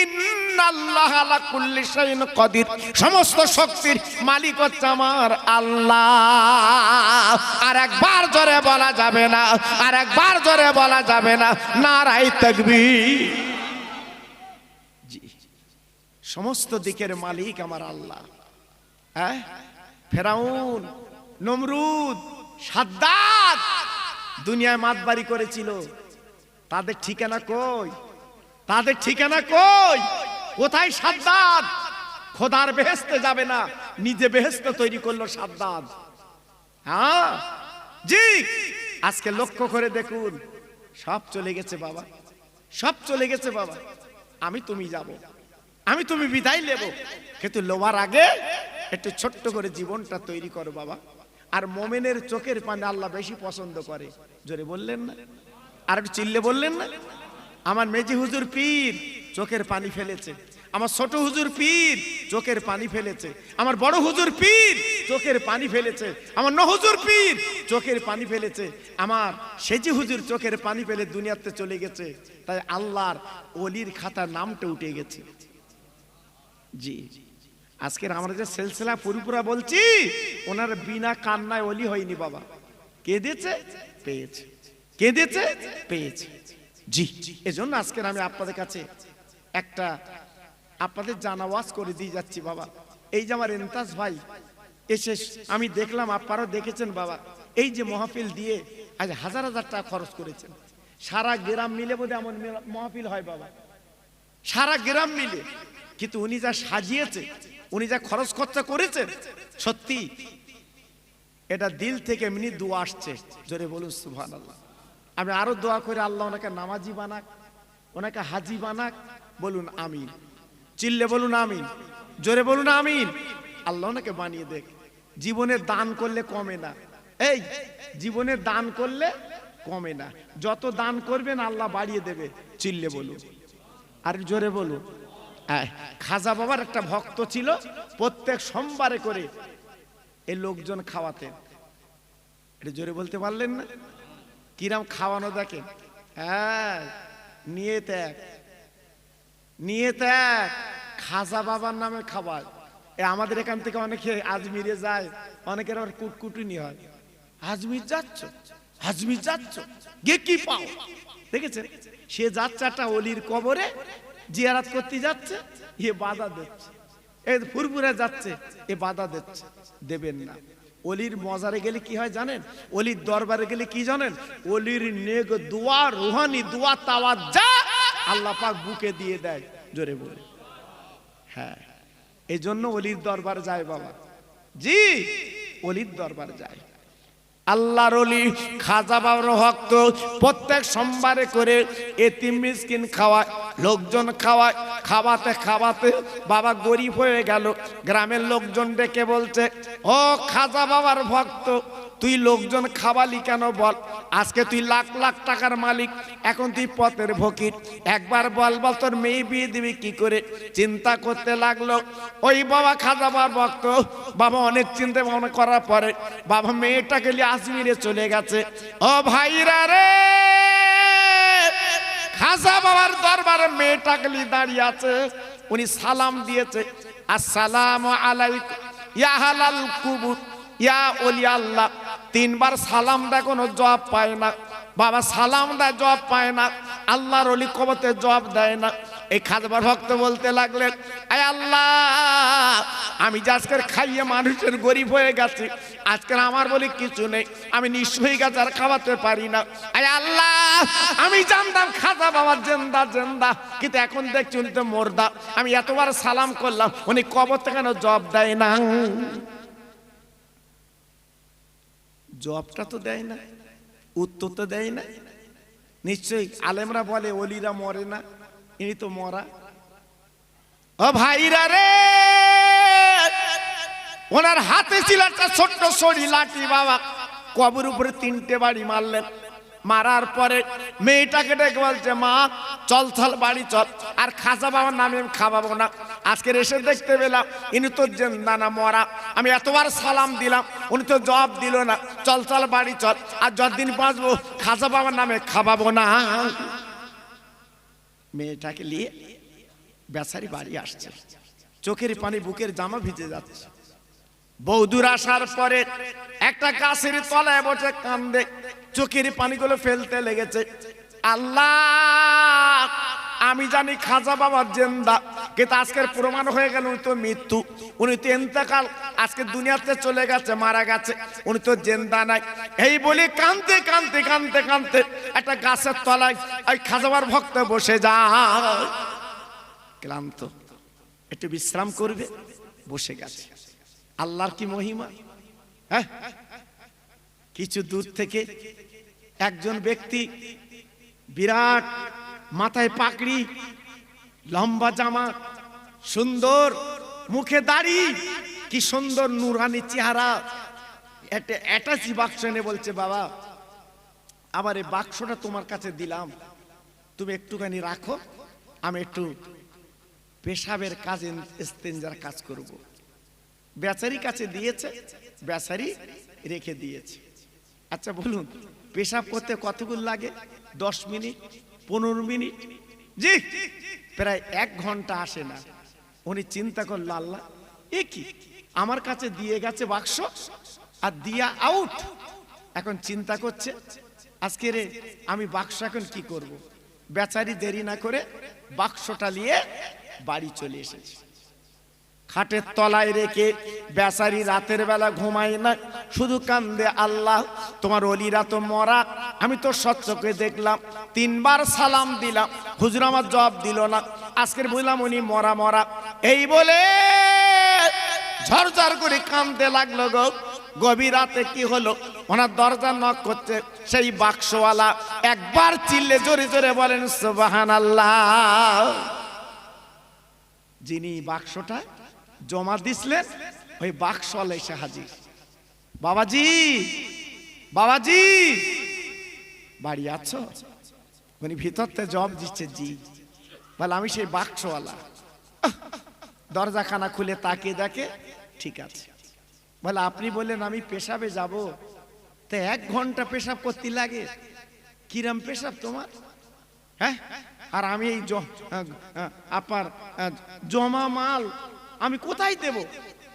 ইন্নাল্লাহা আলা কুল্লি শাইইন কাদির, সমস্ত শক্তির মালিক হচ্ছে আমার আল্লাহ। আর একবার জোরে বলা যাবে না, আর একবার জোরে বলা যাবে না, নারায়ে তাকবীর। জি, সমস্ত দিকের মালিক আমার আল্লাহ। হ্যাঁ, ফেরাউন, নমরুদ, সাদ্দাত দুনিয়ায় মাতবাড়ি করেছিল, তাদের ঠিকানা কই? তাদের ঠিকানা কই? কোথায় সাদ্দাত? খোদার বেহেশতে যাবে না, নিজে বেহেশতে তৈরি করলো সাদ্দাত। হ্যাঁ জি, আজকে লক্ষ্য করে দেখুন, সব চলে গেছে বাবা, সব চলে গেছে বাবা। আমি তুমি যাব, আমি তুমি বিদায় নেব, কিন্তু লোবার আগে একটু ছোট্ট করে জীবনটা তৈরি করো বাবা। আর মোমেনের চোখের পানি আল্লাহ বেশি পছন্দ করে। জোরে বললেন না? আর একটু চিল্লে বললেন না? আমার মেজি হুজুর পীর চোখের পানি ফেলেছে, আমার ছোট হুজুর পীর চোখের পানি ফেলেছে, আমার বড় হুজুর পীর চোখের পানি ফেলেছে, আমার নহুজুর পীর চোখের পানি ফেলেছে, আমার সেজি হুজুর চোখের পানি ফেলে দুনিয়াতে চলে গেছে। তাই আল্লাহর ওলির খাতার নামটা উঠে গেছে। জি, আজকের আমরা যে সিলসিলা পুরোপুরা বলছি, ওনার বিনা কান্নায় ওলি হয়নি বাবা। কেঁদেছে, পেয়েছে, কেঁদেছে, পেয়েছে। জি, এজন্য আজকের আমি আপনাদের কাছে একটা আপনাদের জানাওয়াজ করে দিয়ে যাচ্ছি বাবা। এই যে আমার ইমতাজ ভাই এসে আমি দেখলাম, আপনারাও দেখেছেন বাবা, এই যে মাহফিল দিয়ে আজ হাজার হাজার টাকা খরচ করেছেন। সারা গ্রাম মিলে বোধহয় এমন মাহফিল হয় বাবা, সারা গ্রাম মিলে। কিন্তু উনি যা সাজিয়েছে, উনি যা খরচ খরচা করেছেন, সত্যি এটা দিল থেকে এমনি দোয়া আসছে। জোরে বলুন সুবহানাল্লাহ। আমি আরো দোয়া করে আল্লাহ ওনাকে নামাজি বানাক, ওনাকে হাজি বানাক। বলুন আমিন, চিল্লে বলুন আমিন, জোরে বলুন আমিন। আল্লাহ ওনাকে বানিয়ে দেখ। জীবনে দান করলে কমে না, এই জীবনে দান করলে কমে না, যত দান করবেন আল্লাহ বাড়িয়ে দেবে। চিল্লে বলুন আর জোরে বলুন। খাজা বাবার একটা ভক্ত ছিল, প্রত্যেক সোমবারে করে এই লোকজন খাওয়াতেন। এটা জোরে বলতে পারলেন না? কিরাম খাওয়ানো দেখেন। হ্যাঁ, নিয়ে ত্যাগ, নিয়ে ত্যাগ, খাজা বাবার নামে খাবার। আমাদের এখান থেকে অনেকে আজমিরে যায়, অনেকের আবার কুটকুটুনি হয়। আজমির যাচ্ছ, আজমির যাচ্ছ, গে কি পাও? দেখেছেন, সে যাচ্ছে একটা অলির কবরে জিয়ারত করতে যাচ্ছে, এ বাধা দিচ্ছে। এই ফুরফুরে যাচ্ছে, এ বাধা দিচ্ছে। দেবেন না। অলির মজারে গেলে কি হয় জানেন? অলির দরবারে গেলে কি জানেন? অলির নেক দোয়া, রুহানি দোয়া, তাওয়াজ্জা আল্লাহ পাক বুকে দিয়ে দেয়। জোরে বলে হ্যাঁ, এই জন্য অলির দরবার যায় বাবা। জি, অলির দরবার যায়। আল্লাহর ওলি খাজা বাবার ভক্ত প্রত্যেক সোমবারে করে এতিম মিসকিন খাওয়ায়, লোকজন খাওয়ায়। খাওয়াতে খাওয়াতে বাবা গরিব হয়ে গেল। গ্রামের লোকজন ডেকে বলছে, ও খাজা বাবার ভক্ত, তুই লোকজন খাওয়ালি কেন বল? আজকে তুই লাখ লাখ টাকার মালিক, এখন তুই পথের ফকির, একবার বল বল তোর মেয়ে বিয়ে দিবি কি করে? চিন্তা করতে লাগলো ওই বাবা খাজা বাবার ভক্ত। বাবা অনেক চিন্তা ভাবনা করার পরে বাবা মেয়েটাকে নিয়ে আজমিরে চলে গেছে। ও ভাইরা রে, খাজা বাবার দরবারে মেয়েটাকে নিয়ে দাঁড়িয়ে আছে। উনি সালাম দিয়েছে, আসসালামু আলাইকুম ইয়া আহলাল কুবুর ইয়া ওলি আল্লাহ। তিনবার সালাম দেয়, কোনো জবাব পায় না। বাবা সালাম দেয়, জবাব পায় না। আল্লাহর ওলি কবতে জবাব দেয় না। এই খাজবার ভক্ত বলতে লাগলেন, আয় আল্লাহ, আমি যে আজকের খাইয়ে মানুষের গরিব হয়ে গেছি, আজকের আমার বলে কিছু নেই, আমি নিঃস্ব হয়ে গেছি, আর খাওয়াতে পারি না। আয় আল্লাহ, আমি জানতাম খাজা বাবা জেন্দা জেন্দা, কিন্তু এখন দেখছি উনি তো মোর্দা। আমি এতবার সালাম করলাম, উনি কবতে কেন জবাব দেয় না? জবাবটা তো দেয় না, উত্তর তো দেয় না। নিশ্চয়ই আলেমরা বলে ওলিরা মরে না, ইনি তো মরা। ও ভাইরা রে, ওনার হাতে ছিল একটা ছোট্ট সরি লাঠি। বাবা কবর উপরে 3টে বাড়ি মারলেন। মারার পরে মেয়েটাকে ডেকে বলছে, মা চল চল বাড়ি চল, আর খাজা বাবার নামে আমি খাওয়াবো না। আজকে এসে দেখতে পেলাম ইনি তো জিন্দা না মরা, আমি এতবার সালাম দিলাম উনি তো জবাব দিল না, চল চল বাড়ি চল, আর যতদিন বাঁচবো খাজা বাবার নামে খাওয়াবো না। মেয়েটাকে নিয়ে বেচারি বাড়ি আসছে, চোখের পানি বুকের জামা ভিজে যাচ্ছে। বহুদূর আসার পরে একটা গাছের তলায় বসে কান্দে, চোখের পানিগুলো ফেলতে লেগেছে। আল্লাহ, আমি জানি খাজা বাবা জিন্দা, কিন্তু আজকের প্রমাণ হয়ে গেল উনি তো মৃত্যু, উনি তো ইন্তেকাল, আজকে দুনিয়াতে চলে গেছে, মারা গেছে, উনি তো জিন্দা নাই। এই বলে কাঁদতে কাঁদতে কাঁদতে কাঁদতে একটা গাছের তলায় ওই খাজা বাবার ভক্ত বসে যায়, ক্লান্ত, একটু বিশ্রাম করবে, বসে গেছে। আল্লাহর কি মহিমা! হ্যাঁ, কিছু দূর থেকে একজন ব্যক্তি, বিরাট মাথায় পাগড়ি, লম্বা জামা, সুন্দর মুখে দাড়ি, কি সুন্দর নুরানি চেহারা, একটা অ্যাটাচি বাক্স এনে বলছে, বাবা আবার এই বাক্সটা তোমার কাছে দিলাম, তুমি একটুখানি রাখো, আমি একটু পেশাবের কাজ, ইস্তেঞ্জার কাজ করব। বেচারি কাছে দিয়েছে, বেচারি রেখে দিয়েছে। আচ্ছা বলুন, পেশাব করতে কতক্ষণ লাগে? 10 মিনিট, 15 মিনিট, জি প্রায় 1 ঘন্টা আসে না। উনি চিন্তা করল, আল্লাহ এ কি, আমার কাছে দিয়ে গেছে বাক্স আর দিয়া আউট। এখন চিন্তা করছে, আজকে রে আমি বাক্স এখন কি করব। বেচারি দেরি না করে বাক্সটা নিয়ে বাড়ি চলে এসেছে। খাটের তলায় রেখে বেচারি রাতের বেলা ঘুমায় না, শুধু কান্দে, আল্লাহ তোমার ওলিরা তো মরা, আমি তো সচ্চকে দেখলাম, 3 বার সালাম দিলাম, হুজুর আমার জবাব দিল না, আজকের বুঝলাম উনি মরা মরা। এই বলে ঝরঝর করে কান্দতে লাগলো গো। গভীর রাতে কি হলো, ওনার দরজা নক করছে, সেই বাক্সওয়ালা একবার চিল্লে জোরে জোরে বলেন সুবহানাল্লাহ। যিনি বাক্সটা জমা দিছিলেন ওই বাক্সওয়ালা এসে হাজির। বাবাজি, বাবাজি বাড়ি আছো? উনি ভিতরতে জবাব দিচ্ছে, জি। বলে আমি সেই বাক্সওয়ালা। দরজাখানা খুলে তাকিয়ে দেখে, ঠিক আছে। বলে আপনি বললেন আমি পেশাবে যাব, তো 1 ঘন্টা পেশাব করতে লাগে, কিরম পেশাব তোমার? হ্যাঁ, আর আমি এই আপনার জমা মাল আমি কোথায় দেব?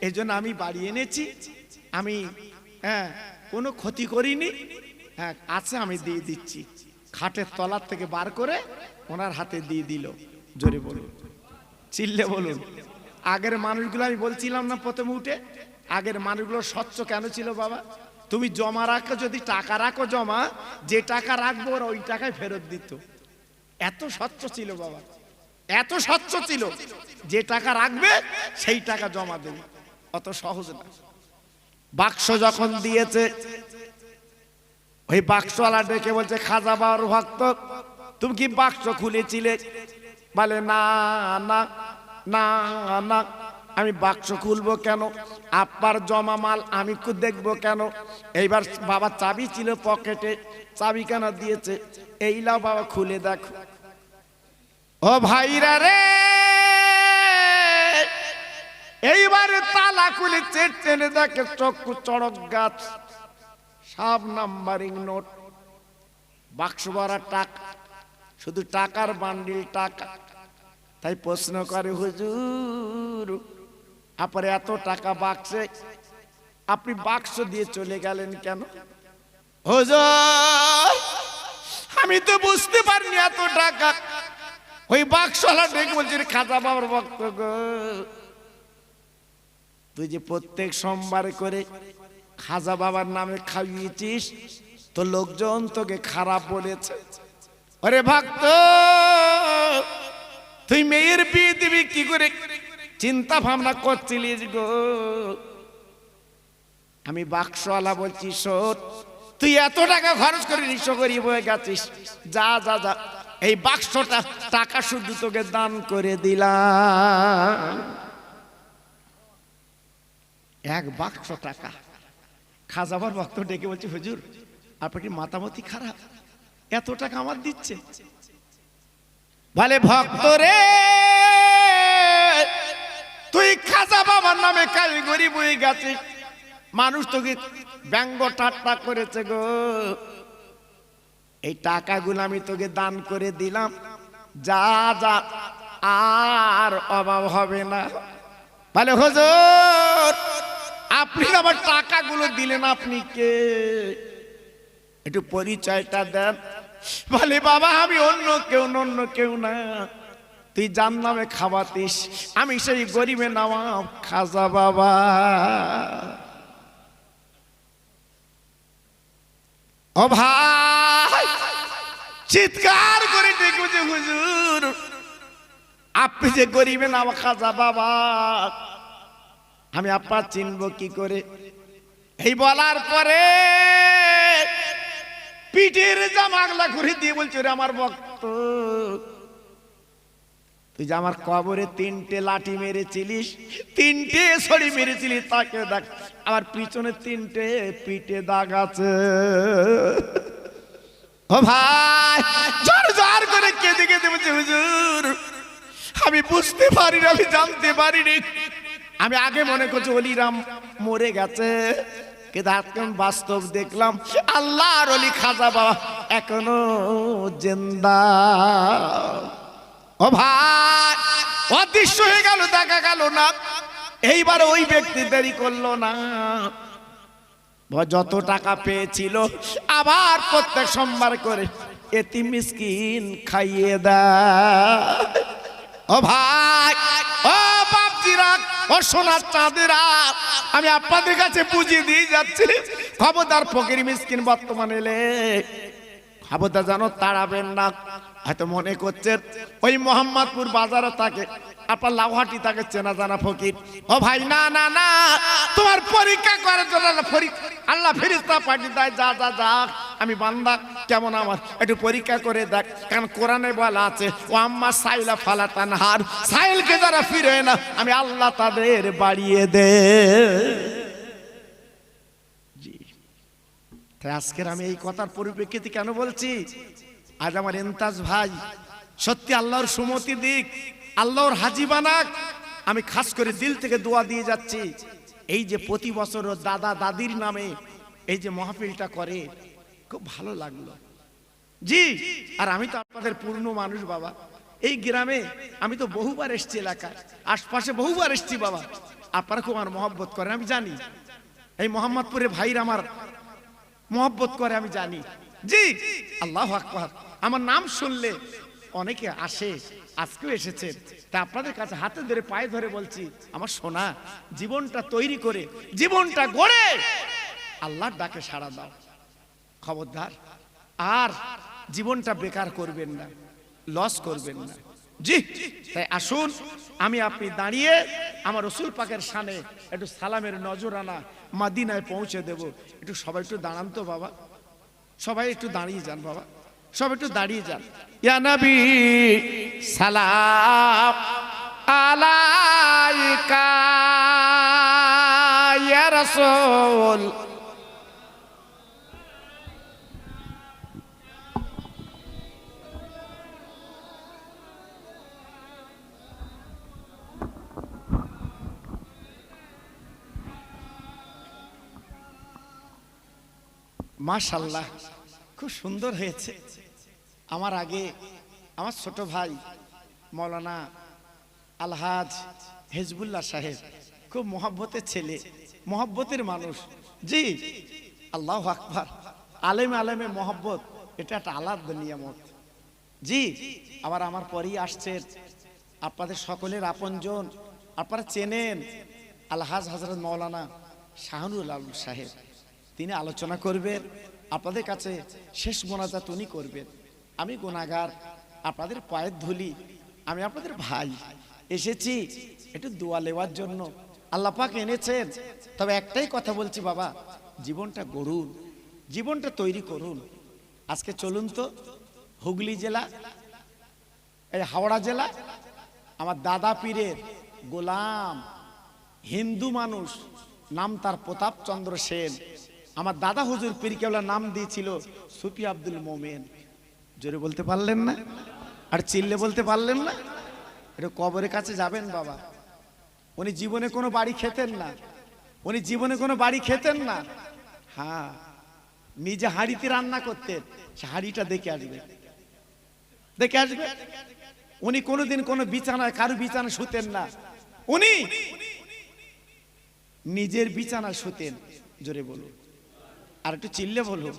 এই জন্য আমি বাড়ি এনেছি, আমি কোনো ক্ষতি করিনি, হ্যাঁ আছে, আমি দিয়ে দিচ্ছি। খাটের তলার থেকে বার করে ওনার হাতে দিয়ে দিল। জোরে বলুন, চিল্লে বলুন। আগের মানুষগুলো, আমি বলছিলাম না প্রথমে উঠে, আগের মানুষগুলো স্বচ্ছ কেন ছিল বাবা? তুমি জমা রাখো, যদি টাকা রাখো জমা, যে টাকা রাখবো ওরা ওই টাকায় ফেরত দিত। এত স্বচ্ছ ছিল বাবা, এত স্বচ্ছ ছিল, যে টাকা রাখবে সেই টাকা জমা দেবে, অত সহজ না। বাক্স যখন দিয়েছে, ওই বাক্সওয়ালা ডেকে বলছে, খাজা বাবার ভক্ত তুমি কি বাক্স খুলেছিলে? বলে না না না না, আমি বাক্স খুলবো কেন? আপনার জমা মাল আমি দেখবো কেন? এইবার বাবা চাবি ছিল পকেটে, চাবি কেন দিয়েছে? এই লাও বাবা, খুলে দেখো। ও ভাইরা রে, এইবার তালা খুলে টেনে দেখে চক্ষু চড়ক গাছ, সব নাম্বারিং নোট, বাক্স ভরা টাকা, শুধু টাকার বান্ডিল টাকা। তাই প্রশ্ন করে, হুজুর আপনার এত টাকা বাক্সে, আপনি বাক্স দিয়ে চলে গেলেন কেন? হুজুর আমি তো বুঝতে পারিনি এত টাকা। ওই বাক্সওয়ালা ডেকে বলছে, খাজা বাবার ভক্ত গো, তুই যে প্রত্যেক সোমবার করে খাজা বাবার নামে খাইয়েছিস, তো লোকজন তোকে খারাপ বলেছে। আরে ভক্ত, তুই মেয়ের বিয়ে দিবি কি করে চিন্তা ভাবনা করছিলিস গো? আমি বাক্সওয়ালা বলছি, শোন, তুই এত টাকা খরচ করে নিঃস্ব করি বয়ে গেছিস, যা যা যা, এই বাক্সটা টাকা শুধু তোকে দান করে দিলাম। 1 বাক্স টাকা। খাজাবার ভক্ত ডেকে বলছে, হুজুর আপনার কি মাতামতি খারাপ? এত টাকা আমার দিচ্ছে। বলে ভক্ত রে তুই খাজা বাবার নামে কারিগরি বই গেছিস, মানুষ তোকে ব্যঙ্গ ঠাট্টা করেছে গো, এই টাকাগুলো আমি তোকে দান করে দিলাম, যা যা আর অভাব হবে না। বলে হুজুর আপনি আমার টাকাগুলো দিলেন, আপনি কে, একটু পরিচয়টা দেন। বলে বাবা আমি অন্য কেউ না, তুই যার নামে খাওয়াতিস আমি সেই গরিবে নওয়াব খাজা বাবা। ও ভাই চিৎকার করে ডেকে যে হুজুর আপনি যে গরিবে নওয়াব খাজা বাবা, আমি আপনার চিনব কি করে? এই বলার পরে পিঠের জামাগলা করে দিয়ে বলছে রে আমার ভক্ত, তুই যে আমার কবরে 3টে লাঠি মেরেছিলিস, 3টে ছড়ি মেরেছিলিস, তাকে দেখ আমার পিছনে 3টে পিঠে দাগ আছে। ও ভাই জোর জোর করে কেঁদে কেঁদে বলছে হুজুর আমি বুঝতে পারিনি, আমি জানতে পারিনি, আমি আগে মনে করছি অলিরাম মরে গেছে, কিন্তু এখন বাস্তব দেখলাম আল্লাহর অলি খাজা বাবা এখনো জিন্দা। ও ভাই অদৃশ্য হয়ে গেল, দেখা গেল না। এইবার ওই ব্যক্তি দেরি করলো না, যত টাকা পেয়েছিল আবার প্রত্যেক সোমবার করে এতিম মিসকিন খাইয়ে দেয়। ও ভাই ও বাপজিরা ও সোনার চাঁদেরা, আমি আপনাদের কাছে বুঝিয়ে দিয়ে যাচ্ছি, খবরদার ফকির মিসকিন বর্তমানে এলে খবরদার জানো তাড়াবেন না। হয়তো মনে করছেন ওই মোহাম্মদপুর বাজারে থাকে, আপনার লাউহাটি তাকে চেনা জানা ফকির। ও ভাই না না না, তোমার পরীক্ষা করার জন্য আল্লাহ ফেরেশতা পাঠিয়ে দেয়, যা যা যা আমি বান্দা কেমন আমার একটু পরীক্ষা করে দেখ, কারণ কোরআনে বলা আছে ও আম্মা সাইলা ফালা তানহার, সাইলকে যারা ফিরে না আমি আল্লাহ তাদের বাড়িয়ে দে। তাই আজকের আমি এই কথার পরিপ্রেক্ষিতে কেন বলছি, আজ আমার এন্তাজ ভাই সত্যি আল্লাহর সুমতি দিক, আল্লাহর হাজি বানাক, আমি খাস করে দিল থেকে দোয়া দিয়ে যাচ্ছি। এই যে প্রতি বছর দাদা দাদির নামে এই যে মাহফিলটা করে খুব ভালো লাগলো জি। আর আমি তো আপনাদের পূর্ণ মানুষ বাবা, এই গ্রামে আমি তো বহুবার এসছি, এলাকায় আশপাশে বহুবার এসছি বাবা, আপনারা খুব আমার মহব্বত করেন আমি জানি, এই মোহাম্মদপুরে ভাইরা আমার মহব্বত করে আমি জানি জি। আল্লাহু আকবার, আমার নাম শুনলে অনেকে আসে, আজকেও এসেছেন, তা আপনাদের কাছে হাতে ধরে পায়ে ধরে বলছি আমার সোনা জীবনটা তৈরি করে জীবনটা গড়ে আল্লাহর ডাকে সাড়া দাও, খবরদার আর জীবনটা বেকার করবেন না, লস করবেন না জি। তাই আসুন আমি আপনি দাঁড়িয়ে আমার রসুল পাকের শানে একটু সালামের নজরানা মদিনায় পৌঁছে দেব। একটু সবাই একটু দাঁড়ান তো বাবা, সবাই একটু দাঁড়িয়ে যান বাবা, সব একটু দাঁড়িয়ে যান। ইয়া নবী সালাম আলাইকা ইয়া রাসূল, মাশাআল্লাহ খুব সুন্দর হয়েছে। আমার আগে আমার ছোট ভাই মৌলানা আলহাজ হেজবুল্লাহ সাহেব খুব মহব্বতের ছেলে, মহব্বতের মানুষ জি। আল্লাহু আকবার, আলেমে আলেমে মহব্বত এটা একটা আলাদা নিয়ামত জি। আবার আমার পরেই আসছেন আপনাদের সকলের আপনজন, আপনারা চেনেন আলহাজ হযরত মৌলানা শাহনুল আলম সাহেব, তিনি আলোচনা করবেন, আপনাদের কাছে শেষ মোনাজাত উনি করবেন। আমি গুনাহগার, আপনাদের পায়ের ধুলি, আমি আপনাদের ভাই এসেছি একটু দোয়া নেওয়ার জন্য, আল্লাহ পাক এনেছেন। তবে একটাই কথা বলছি বাবা, জীবনটা গড়ুন, জীবনটা তৈরি করুন। আজকে চলুন তো হুগলি জেলা, এই হাওড়া জেলা, আমার দাদা পীরের গোলাম হিন্দু মানুষ, নাম তার প্রতাপ চন্দ্র সেন, আমার দাদা হুজুর পীর কেবলা নাম দিয়েছিল সুফি আব্দুল মোমেন, জোরে বলতে পারলেন না? আর চিল্লে বলতে পারলেন না? এটা কবরের কাছে যাবেন বাবা। উনি জীবনে কোনো বাড়ি খেতেন না, উনি জীবনে কোনো বাড়ি খেতেন না। হ্যাঁ, নিজে হাঁড়িতে রান্না করতেন, সে হাঁড়িটা দেখে আসবে, দেখে আসবে। উনি কোনোদিন কোনো বিছানায় কারো বিছানা শুতেন না, উনি নিজের বিছানা শুতেন। জোরে বলুন, আর একটু চিল্লে বলুন।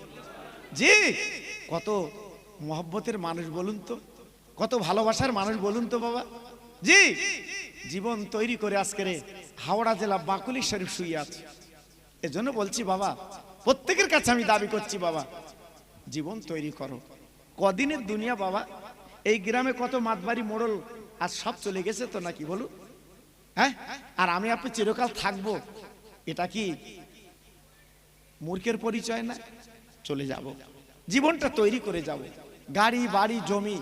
জি, কত মহব্বতের মানুষ বলুন তো, কত ভালোবাসার মানুষ বলুন তো বাবা। জি, জীবন তৈরি করে আজকের হাওড়া জেলা বাকুলি শরীফ শুয়ে আছে। এজন্য বলছি বাবা, প্রত্যেকের কাছে আমি দাবি করছি বাবা, জীবন তৈরি করো। কদিনের দুনিয়া বাবা। এই গ্রামে কত মাতবাড়ি মোড়ল আর সব চলে গেছে তো, নাকি বলুন? হ্যাঁ, আর আমি আপনি চিরকাল থাকবো, এটা কি মূর্খের পরিচয় না? চলে যাব, জীবনটা তৈরি করে যাব। গাড়ি বাড়ি জমি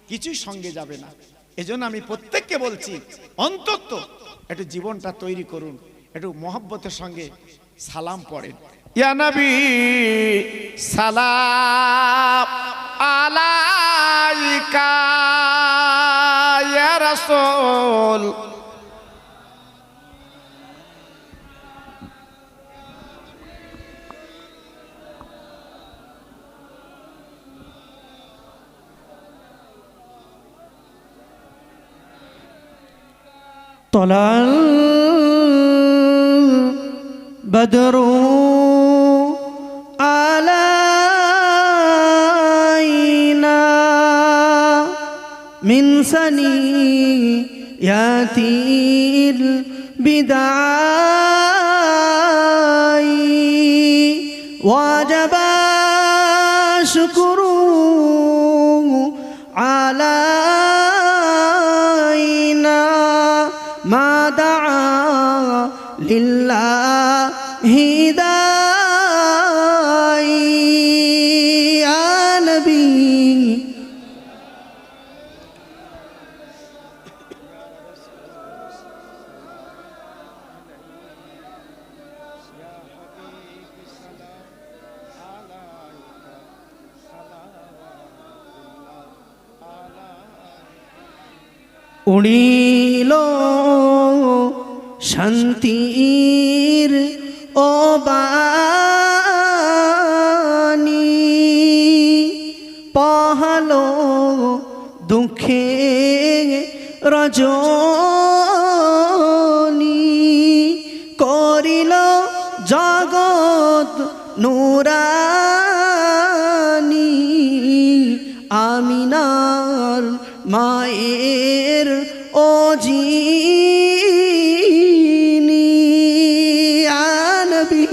কিছুই সঙ্গে যাবে না। এজন্য আমি প্রত্যেককে বলছি, অন্তত একটু জীবনটা তৈরি করুন, একটু মহব্বতের সঙ্গে সালাম পড়েন। ইয়া নবী সালাম আলাইকা, ইয়া রাসূল طلع البدر علينا من ثنيات البدع وجب شكر علينا ما دعا لله داعي يا نبي উড়িল শান্তির ও বাণী, পহালো দুঃখে রজনী, করিল জগৎ নুরানী, আমিনার মায়ের ও জিনি ইয়া নবী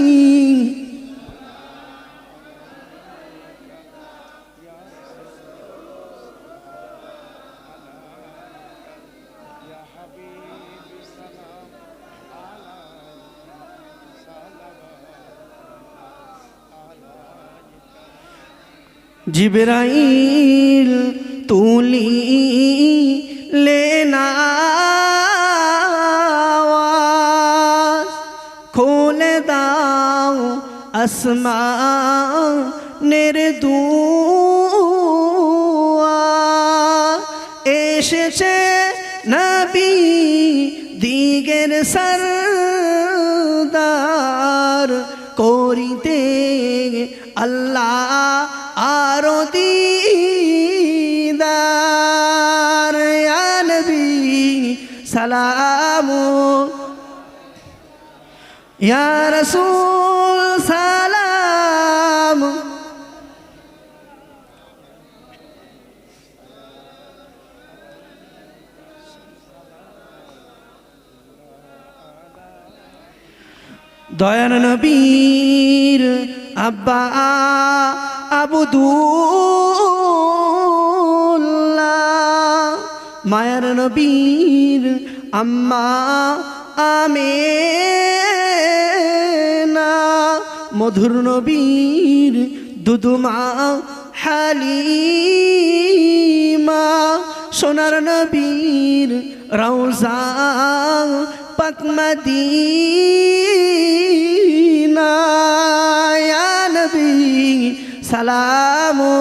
জিবরাইল তুলি লেনা খুলে দাও আসমানের দুয়ার, এসেছে নবী দিগের সরদার, করিতে আল্লাহ আরো দিদার ইয়া নবী সালামু ইয়া রাসূল সালাম। দয়ার নবীর আব্বা আবদুল্লাহ, মায়ার নবীর আম্মা আমেনা, মধুর নবীর দুদুমা হালিমা, সোনার নবীর রওজা পাক মদিনা ইয়া নবী সালামু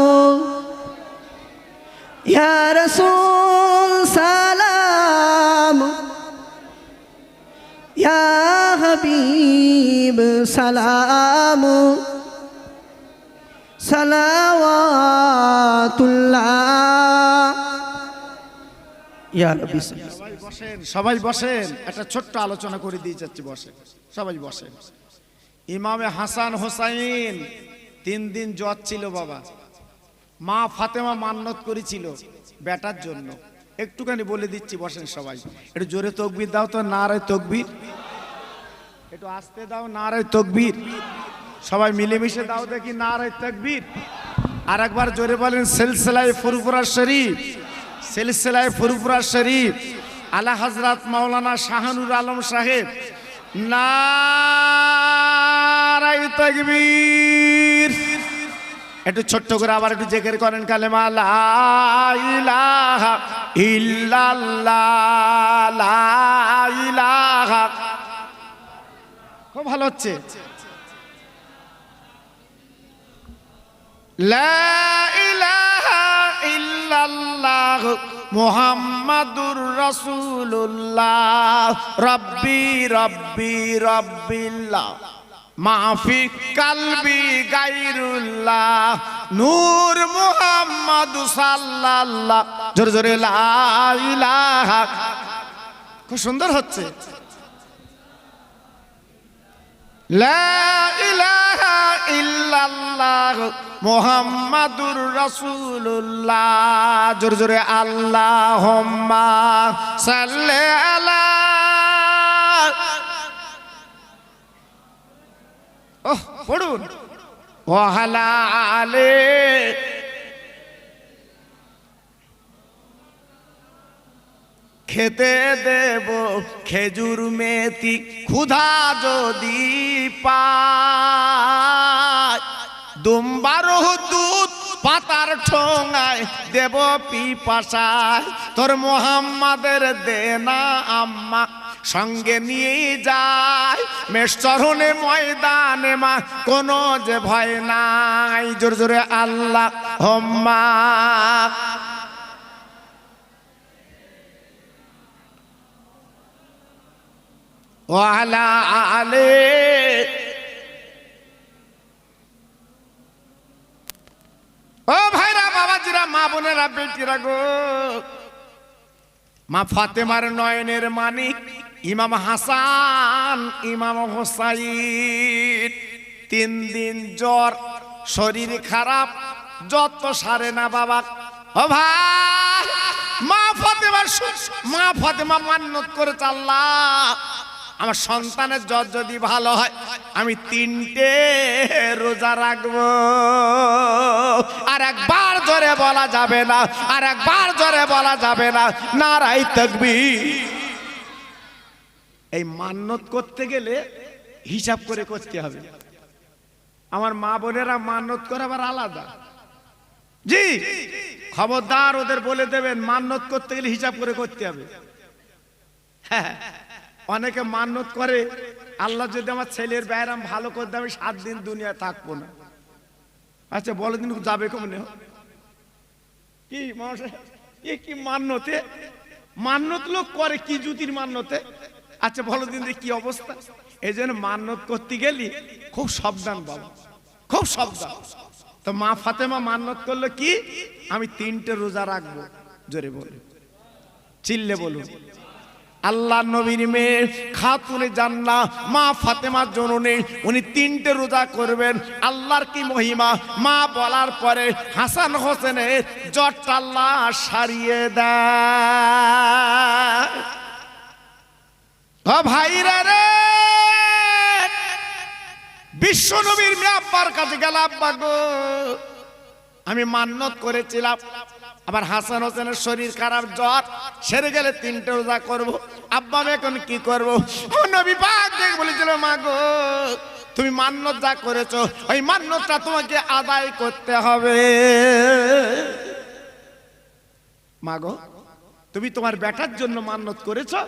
ইয়া রাসূল সালাম, ইয়া হাবিব সালাম, সালাওয়াতুল্লাহ ইয়া রাব্বি। সবাই বসেন, সবাই বসেন। একটা ছোট্ট আলোচনা করে দিয়ে যাচ্ছি, বসেন সবাই বসেন। ইমামে হাসান হোসাইন 3 দিন জ্বর ছিল বাবা। মা ফাতেমা মান্নত করেছিল বেটার জন্য। একটুখানি বলে দিচ্ছি, বসেন সবাই। একটু জোরে তাকবীর দাও তো, নারে তাকবীর। একটু আস্তে দাও, নারে তাকবীর। সবাই মিলেমিশে দাও দেখি, নারে তাকবীর। আর একবার জোরে বলেন, সিলসিলায়ে ফুরফুরা শরীফ, সিলসিলায়ে ফুরফুরা শরীফ, আলা হযরত মাওলানা শাহানুর আলম সাহেব। নারে তাকবীর। একটু ছোট্ট করে আবার একটু জিকির করেন কালেমা লা ইলাহা ইল্লাল্লাহ, লা ইলাহা। খুব ভালো হচ্ছে। লা ইলাহা ইল্লাল্লাহ মুহাম্মাদুর রাসূলুল্লাহ, রব্বি রব্বি রব্বিল্লাহ, মাফি কালবি গায়রুল্লাহ, নূর মুহাম্মদ সাল্লাল্লাহ। জোরে জোরে লা ইলাহা। খুব সুন্দর হচ্ছে। লা ইলাহা ইল্লাল্লাহ মুহাম্মাদুর রাসূলুল্লাহ। জোরে জোরে আল্লাহুম্মা সাল্লি আলা। ওহ পড়ুন। ওয়া আলা আলি। খেতে দেব খেজুর মেথি, ক্ষুধা যদি পায়, দুম্বার দুধ পাতার ঠোঙায় দেব পিপাসায়। তোর মোহাম্মদের দেনা আম্মা সঙ্গে নিয়ে যায়, মেষচরণে ময়দানে মা কোনো যে ভয় নাই। জোরে জোরে আল্লাহ হোম্মা। ওয়ালা আলে। ও ভাইরা, বাবাজিরা, মা বোনেরা, বেটিরা গো, মা ফাতেমার নয়নের মানিক ইমাম হাসান, ইমাম হোসাইন 3 দিন জ্বর, শরীর খারাপ, যত সারে না বাবা। ও ভাই, মা ফাতেমা মান্নত করেছে, আল্লাহ আমার সন্তানের জ্বর যদি ভালো হয় আমি 3টে রোজা রাখবো। আর একবার জোরে বলা যাবে না, আর একবার জোরে বলা যাবে না, নারাই তাকবীর। এই মান্নত করতে গেলে হিসাব করে করতে হবে। আমার মা বোনেরা মান্নত করে আবার আলাদা। জি, খবরদার ওদের বলে দেবেন, মান্নত করতে গেলে হিসাব করে করতে হবে। হ্যাঁ, অনেকে মান্নত করে, আল্লাহ যদি আমার ছেলের ব্যায়াম ভালো করে দেয় আমি 7 দিন দুনিয়ায় থাকবো না। আচ্ছা বলে দিন যাবে কমনে? কি মানুষ কি মান্যতে? মান্যত লোক করে কি জুতির মান্যতে? আচ্ছা বলো দিন কি অবস্থা? এই জন্য মান্যত করতে গেলি খুব সাবধান বাবা, খুব সাবধান। তো মা ফাতেমা মান্যত করলো কি, আমি 3টে রোজা রাখবো। জোরে বলুন, চিল্লে বলুন। আল্লাহ নবীর মেয়ে খাতুনে জান্নাত মা ফাতেমার জননী, উনি 3টে রোজা করবেন। আল্লাহর কি মহিমা! মা বলার পরে হাসান হোসেনের জ্বরটা আল্লাহ সারিয়ে দেয়। ও ভাইরা রে, বিশ্ব নবীর মেয়ে আব্বার কাছে গেল, আব্বা গো আমি মান্যত করেছিলাম আবার হাসান হোসেনের শরীর খারাপ, জ্বর সেরে গেলে 3টে রোজা করব। আব্বা আমি এখন কি করব? নবী পাক দেখে বলেছিল, মা গো তুমি মান্যত যা করেছো ওই মান্যতটা তোমাকে আদায় করতে হবে। মা গো তুমি তোমার বেটার জন্য মান্যত করেছো,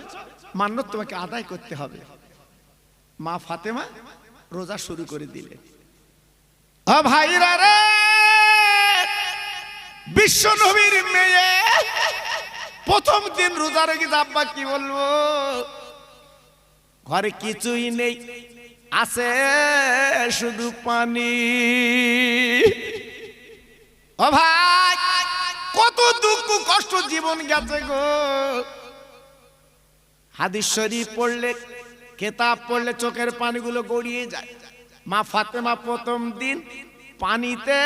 মান্যত তোমাকে আদায় করতে হবে। মা ফাতেমা রোজা শুরু করে দিলে। ও ভাইরা রে, বিশ্ব নবীর মেয়ে প্রথম দিন রোজা রেখে আব্বা কি বলবো, ঘরে কিছুই নেই, আছে শুধু পানি। ও ভাই, কত দুঃখ কষ্ট জীবন গেছে গো। হাদিস শরীফ পড়লে, কিতাব পড়লে চোখের পানিগুলো গড়িয়ে যায়। মা ফাতেমা প্রথম দিন পানিতে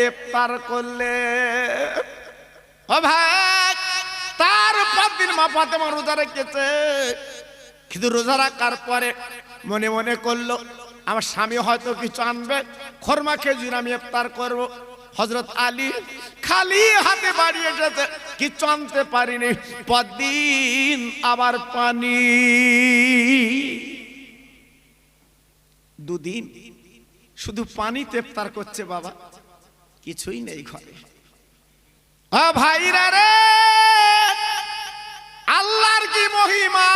ইফতার করলে। ও ভাই, তারপর দিন মা ফাতেমা রোজা রেখেছে, কিন্তু রোজা রাখার পরে মনে মনে করলো আমার স্বামী হয়তো কিছু আনবে, খরমা খেজুর আমি ইফতার করব। হযরত আলী খালি হাতে বাড়ি এসেছে, কিছু আনতে পারিনি। পরদিন আবার পানি। দুদিন শুধু পানিতে ইফতার করছে বাবা, কিছুই নেই ঘরে। ভাইরা রে, আল্লাহর কি মহিমা!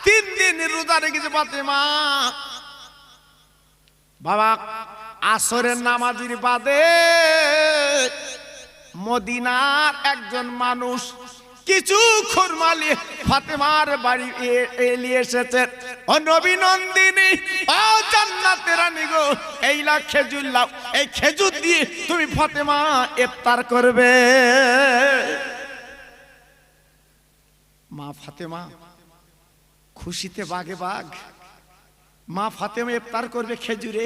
3 দিন রোজা রেখেছে ফাতেমা। বাবা আসরের নামাজের বাদে মদিনার একজন মানুষ কিছু খুরমা নিয়ে ফাতেমার বাড়ি এলিয়ে এসেছে। ও নবী নন্দিনী, ও জান্নাতের রানী গো, এই লাখ খেজুর লাও, এই খেজুর দিয়ে তুমি ফাতেমা ইফতার করবে। মা ফাতেমা খুশিতে বাগে বাগ। মা ফাতেমা ইফতার করবে খেজুরে,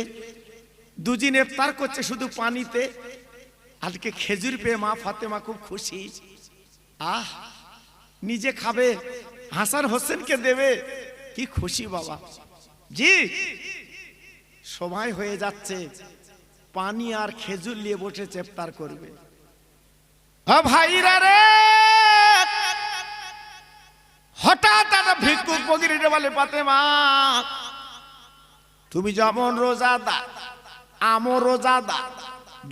দুদিন ইফতার করছে শুধু পানিতে, আজকে খেজুর পেয়ে মা ফাতেমা খুব খুশি। আহ, নিজে খাবে, হাসান হোসেনকে দেবে, কি খুশি বাবা। জি, সময় হয়ে যাচ্ছে, পানি আর খেজুর নিয়ে বসেছে ইফতার করবে। ভাইরা রে, হঠাৎ একটা ভিক্ষুক ফকির এসে বলে, ফাতেমা তুমি যেমন রোজাদা, আমও রোজাদা,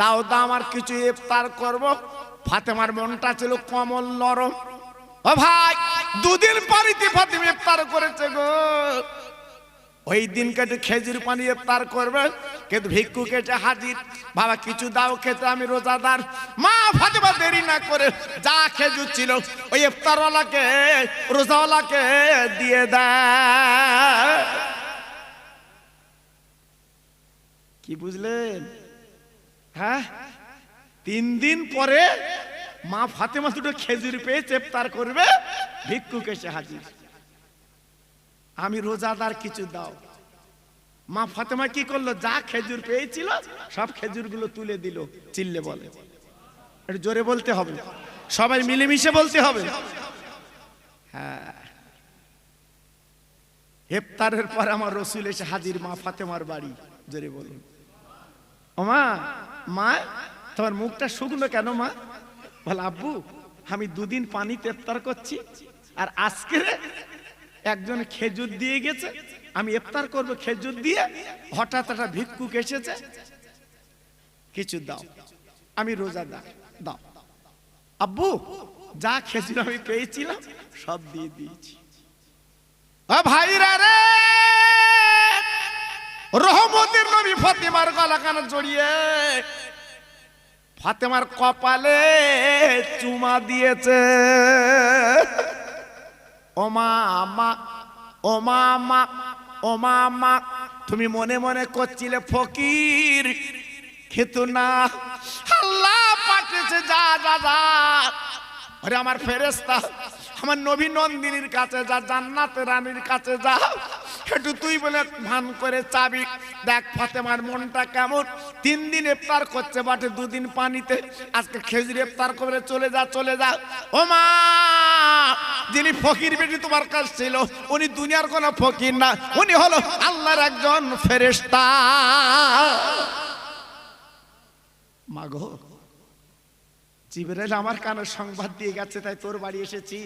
দাও দাও আমার কিছু ইফতার করব। ফাতেমার মনটা ছিল কমল নরম। ও ভাই, 2 দিন পানিতে ফাতেমা ইফতার করেছে গো। ওই দিন কেটে খেজুর পানি ইফতার করবে, কিন্তু ভিক্ষুক এসে হাজির, বাবা কিছু দাও খেতে, আমি রোজাদার। মা ফাতেমা দেরি না করে যা খেজুর ছিল ওই ইফতারওয়ালাকে, রোজাওয়ালাকে দিয়ে দেয়। কি বুঝলেন? হ্যাঁ, 3 দিন পরে মা ফাতেমা দুটো খেজুর পেয়ে ইফতার করবে, ভিক্ষুক এসে হাজির, আমি রোজাদার কিছু দাও। মা ফাতেমা কি করলো, যা খেজুর পেয়েছিল সব খেজুরগুলো তুলে দিল। চিল্লে বলে, একটু জোরে বলতে হবে, সবাই মিলেমিশে বলতে হবে। হ্যাঁ, ইফতারের পর আমার রসুল এসে হাজির মা ফাতেমার বাড়ি। জোরে বলুন। ও মা, মা তোমার মুখটা শুকনো কেন মা? বলে, আব্বু আমি 2 দিন পানিতে ইফতার করছি, আর আজকে একজন খেজুর দিয়ে গেছে, আমি ইফতার করব খেজুর দিয়ে, হঠাৎ একটা ভিক্ষুক এসেছে, কিছু দাও, আমি রোজাদার, দাও। আব্বু যা খেজুর আমি পেয়েছিলাম সব দিয়ে দিয়েছি। ভাইরা রে, রহমতের নবী ফাতেমার গলা কানে জড়িয়ে ফাতেমার কপালে চুমা দিয়েছে। ও মা মা, ও মা মা, ও মা মা, তুমি মনে মনে করছিলে ফকির, কিন্তু না, আল্লাহ পাঠিয়েছে, যা যা যা, আরে আমার ফেরেশতা, আমার নবী নন্দিনীর কাছে যা, জান্নাতের রানীর কাছে যা, একটু তুই বলে ভান করে চাবি, দেখ ফাতেমার মনটা কেমন। 3 দিন ইফতার করছে বাটে, 2 দিন পানিতে, আজকে খেজুর ইফতার করে চলে যা, চলে যা। ও মা, যিনি ফকির বেটি তোমার কাছে ছিল, উনি দুনিয়ার কোন ফকির না, উনি হলো আল্লাহর একজন ফেরেশতা। মাগো, জিবরাইল আমার কানে সংবাদ দিয়ে গেছে, তাই তোর বাড়ি এসেছি,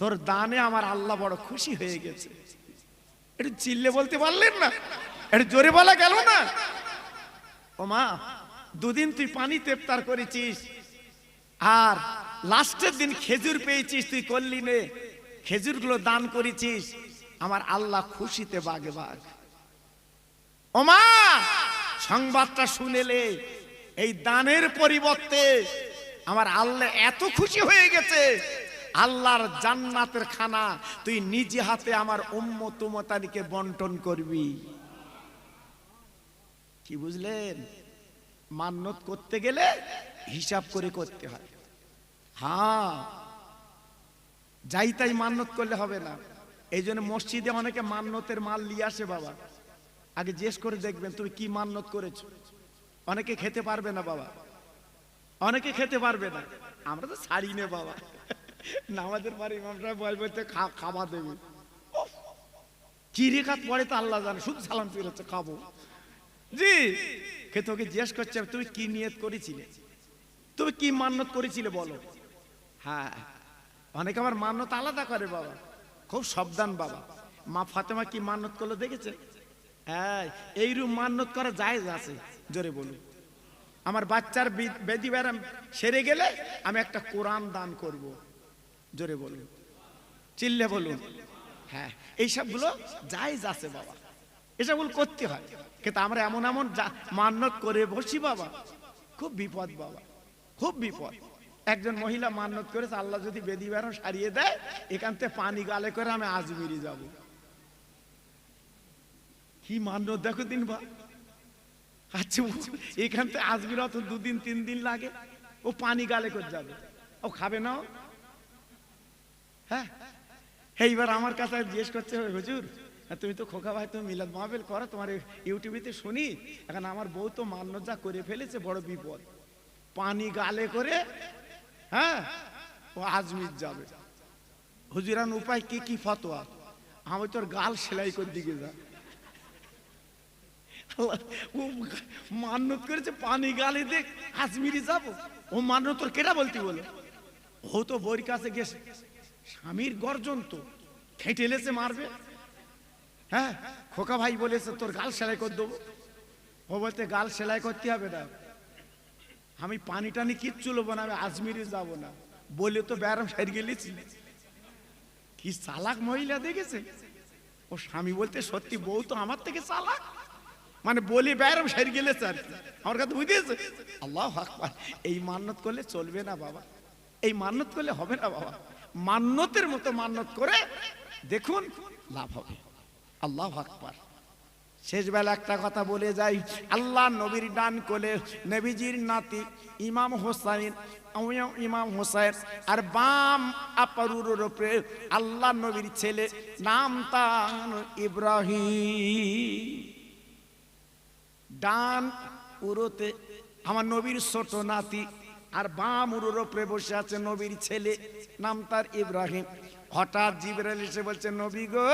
তোর দানে আমার আল্লাহ বড় খুশি হয়ে গেছে। একটু চিল্লে বলতে পারলেন না? একটু জোরে বলা গেল না? ও মা, 2 দিন তুই পানিতে ইফতার করেছিস, আর লাস্টের দিন খেজুর পেয়েছিস, তুই করলি নে, খেজুরগুলো দান করেছিস, আমার আল্লাহ খুশিতে বাগে বাগ। ও মা, সংবাদটা শুনেলে এই দানের পরিবর্তে আমার আল্লাহ এত খুশি হয়ে গেছে, আল্লাহর জান্নাতের খানা তুই নিজে হাতে আমার উম্মত উম্মতানিকে বন্টন করবি। কি বুঝলেন? মান্নত করতে গেলে হিসাব করে করতে হয়। হ্যাঁ, যাই তাই মান্নত করলে হবে না। এই জন্য মসজিদে অনেকে মান্নতের মাল নিয়ে আসে। বাবা, আগে জিজ্ঞেস করে দেখবেন তুমি কি মান্নত করেছো। অনেকে খেতে পারবে না বাবা, অনেকে খেতে পারবে না। আমরা তো ছাড়ি নে বাবা, নামাজের পরে ইমাম সাহেব বলতে খাওয়া দেবে, কি রেখাত পড়ে তো আল্লাহ জানে, শুধু সালাম ফিরেছে খাবো। জি, খেতে ওকে জিজ্ঞেস করছে তুমি কি নিয়ত করেছিলে, তুমি কি মান্নত করেছিলে বলো। হ্যাঁ, অনেকে আমার মান্নত আলাদা করে বাবা, খুব সাবধান বাবা। মা ফাতেমা কি মান্নত করলো দেখেছে? হ্যাঁ, এইরূপ মান্নত করা জায়েজ আছে। জোরে বলুন, আমার বাচ্চার বেদি ব্যারাম সেরে গেলে আমি একটা কোরআন দান করব। জোরে বলুন, চিল্লে বলুন। হ্যাঁ, এইসবগুলো জায়েজ আছে বাবা, এসবগুলো করতে হয়। কিন্তু আমরা এমন এমন মান্নত করে বসি বাবা, খুব বিপদ বাবা, খুব বিপদ। একজন মহিলা মান্নত করেছে আল্লাহ যদি বেদি ব্যারাম সারিয়ে দেয়, এখান থেকে পানি গালে করে আমি আজমিরি যাব। কি মান্নত দেখো দিন বা। আচ্ছা, এখান থেকে আজমির অত 2 দিন 3 দিন লাগে, ও পানি গালে করে যাবে, ও খাবে না। হ্যাঁ, এইবার আমার কাছে জিজ্ঞেস করছে হুজুর তুমি তো খোকা ভাই, তুমি মিলাদ মাহফিল করো, তোমার ইউটিউবেতে শুনি, এখন আমার বউ তো মান্নত যা করে ফেলেছে, বড় বিপদ, পানি গালে করে হ্যাঁ ও আজমির যাবে। হুজুরান উপায় কি কি ফতোয়া? আমি তোর গাল সেলাই করে দিকে যা। ও মান্নত করেছে পানি গালে দেখ আজমিরি যাব, ও মান্নত তোর কেটা বলতে বলে? ও তো বইর কাছে গেছে, স্বামীর গর্জন তো খেটে লেছে মারবে। হ্যাঁ, খোকা ভাই বলেছে তোর গাল সেলাই করে দেবো। ও বলতে গাল সেলাই করতে হবে না, আমি পানি টানি কিচ্ছু লোবো না, আমি আজমিরি যাব না বলে তো ব্যারাম সারি গেলেছি। কি চালাক মহিলা দেখেছে, ও স্বামী বলতে সত্যি বউ তো আমার থেকে চালাক, মানে বলি ব্যারাম সারি গেলেছে আর কি, আমার কাছে বুঝিয়েছে। আল্লাহু আকবার। এই মান্নত করলে চলবে না বাবা, এই মান্নত করলে হবে না বাবা। মান্নতের মতো মান্নত করে দেখুন লাভ হবে। আল্লাহু আকবার। শেষ বেলা একটা কথা বলে যাই, আল্লাহ নবীর ডান কোলে নবীজির নাতি ইমাম হোসাইন, ইমাম হোসাইন, আর বাম আপারুর উপরে আল্লাহ নবীর ছেলে, নাম তার ইব্রাহিম। ডান উরোতে আমার নবীর ছোট নাতি, আর বাম উরুর উপরে বসে আছে নবীর ছেলে, নাম তার ইব্রাহিম। হঠাৎ জিবরাইল এসে বলছে নবী গো,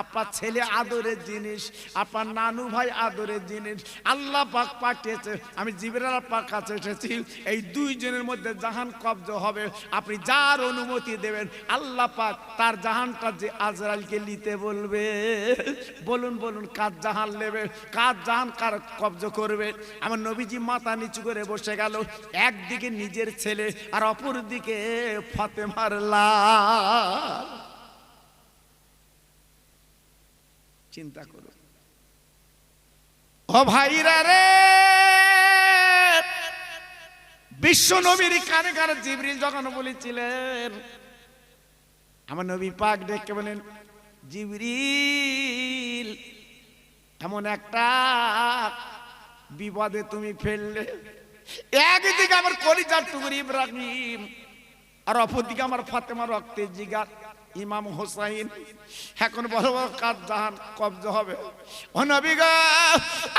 আপনার ছেলে আদরের জিনিস, আপনার নানু ভাই আদরের জিনিস, আল্লাহ পাক পাঠিয়েছে, আমি জিবরাইল পাক কাছে এসেছি, এই 2 জনের মধ্যে জাহান কবজ হবে, আপনি যার অনুমতি দেবেন আল্লাহ পাক তার জাহানটা যে আজরাইলকে নিতে বলবে। বলুন বলুন, কার জাহান নেবে, কার জাহান কার কবজ করবে? আমার নবীজি মাথা নিচু করে বসে গেল, একদিকে নিজের ছেলে আর অপর দিকে ফাতেমার লাল। চিন্তা করো ও ভাইরা রে, বিশ্ব নবীর কানে কানে জিবরিল যখন বলেছিলেন, আমার নবী পাক ডেকে বলেন জিবরিল এমন একটা বিপদে তুমি ফেললে, একদিকে আমার কলিজার টুকরো ইব্রাহিম আর অপরদিকে আমার ফাতেমা রক্তের জিগার ইমাম হোসাইন, এখন বড় বড় কার জাহান কবজ হবে? ও নবী গো,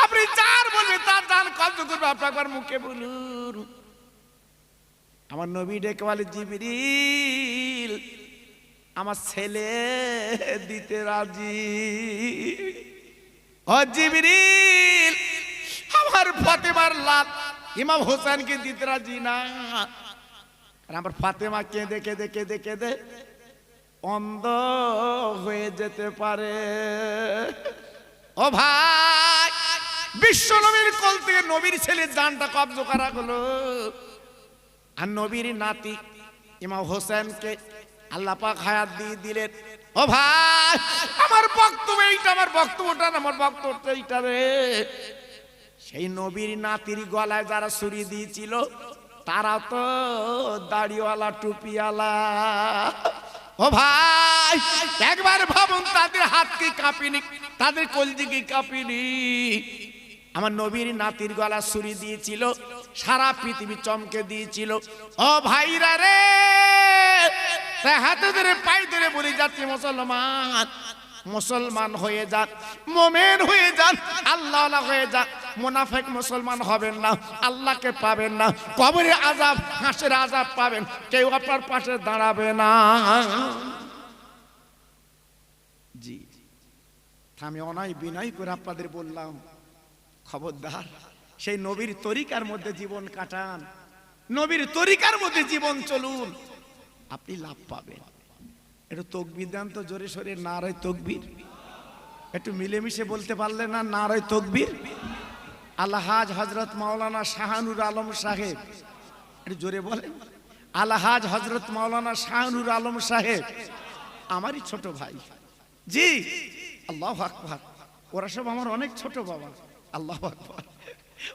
আপনি যার বলবে তার জাহান কবজ করবে, আপনি একবার মুখে বলুন। আমার নবী ডেকে বলে জিবরিল আমার ছেলে দিতে রাজি। ও জিবরিল আমার ফাতেমার লাল ইমাম হোসেনকে দিতে রাজি না। আর আমার ফাতেমা কেঁদে কেঁদে কেঁদে কেঁদে অন্ধ হয়ে যেতে পারে। ও ভাই, বিশ্ব নবীর কোল থেকে নবীর ছেলের জানটা কবজ করা হলো, আর নবীর নাতি ইমাম হোসেনকে আল্লাহ পাক হায়াত দিয়ে দিলেন। ও ভাই, আমার বক্তব্য এইটা, আমার বক্তব্যটা না, আমার বক্তব্যটা এইটা রে। সেই নবীর নাতির গলায় যারা ছুরি দিয়েছিল তারা তো দাড়িওয়ালা টুপিওয়ালা। ও ভাই একবার ভাবুন, তাদের হাত কি কাঁপিনি, তাদের কলজি কি কাঁপিনি? আমার নবীর নাতির গলা ছুরি দিয়েছিল, সারা পৃথিবী চমকে দিয়েছিল। ও ভাইরা রে, হাতে ধরে পায়ে ধরে বলে যাচ্ছে মুসলমান, মুসলমান হয়ে যান, মোমেন হয়ে যান, আল্লাহওয়ালা হয়ে যান। মুনাফিক মুসলমান হবেন না, আল্লাহকে পাবেন না, কবরে আযাব হাসরের আযাব পাবেন, কেউ আপনার পাশে দাঁড়াবে না। জি আমি অনাই বিনয় করে আপনাদের বললাম, খবরদার সেই নবীর তরিকার মধ্যে জীবন কাটান, নবীর তরিকার মধ্যে জীবন চলুন, আপনি লাভ পাবেন। একটু তকবীর দেন তো জোরে সোরে, নারায়ে তকবীর। একটু মিলেমিশে বলতে পারলে না, নারায়ে তকবীর। আলহাজ হযরত মাওলানা শাহানুর আলম সাহেব, একটু জোরে বলেন। আলহাজ হযরত মাওলানা শাহানুর আলম সাহেব আমারই ছোট ভাই। জি আল্লাহু আকবার, ওরা সব আমার অনেক ছোট বাবা। আল্লাহু আকবার।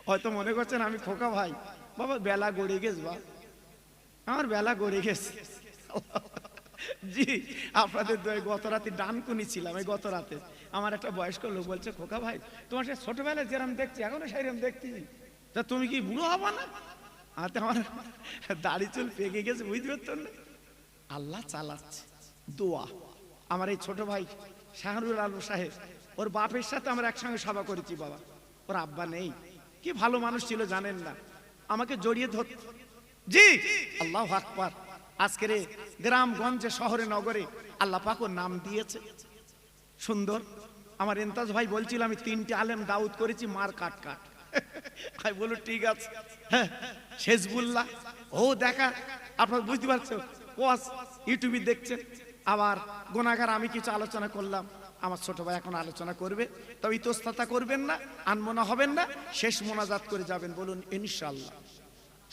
হয়তো মনে করছেন আমি খোকা ভাই, বাবা বেলা গড়ে গেছে, বা আমার বেলা গড়ে গেছে। জি আপনাদের গত রাতে ডানকুনি ছিলাম, এই গত রাতে আমার একটা বয়স্ক লোক বলছে, খোকা ভাই তোমার সে ছোটবেলায় যেরকম দেখছি এখনো সেইরকম দেখছি, তা তুমি কি বুড়ো হবা না? আর আমার দাড়ি চুল পেকে গেছে, বুঝতে পারতেন না। আল্লাহ চালাচ্ছে দোয়া। আমার এই ছোট ভাই শাহরুল আলম সাহেব, ওর বাপের সাথে আমরা একসঙ্গে সভা করেছি বাবা। ওর আব্বা নেই, কি ভালো মানুষ ছিল জানেন না, আমাকে জড়িয়ে ধর। জি আল্লাহু আকবার। আজকের গ্রামগঞ্জে শহরে নগরে আল্লাহ পাক ওর নাম দিয়েছে সুন্দর। আমার ইন্তাজ ভাই বলছিল আমি 3টে আলেম দাউদ করেছি, মার কাট কাট। আমি বলো ঠিক আছে। হ্যাঁ শেজবুল্লাহ, ও দেখা আপনার বুঝতে পারছো, ওয়াজ ইউটিউবে দেখছেন। আবার গুনাহগার আমি কিছু আলোচনা করলাম, আমার ছোট ভাই এখন আলোচনা করবে, তবে ইতস্ততা করবেন না, আনমনা হবেন না, শেষ মোনাজাত করে যাবেন। বলুন ইনশাআল্লাহ।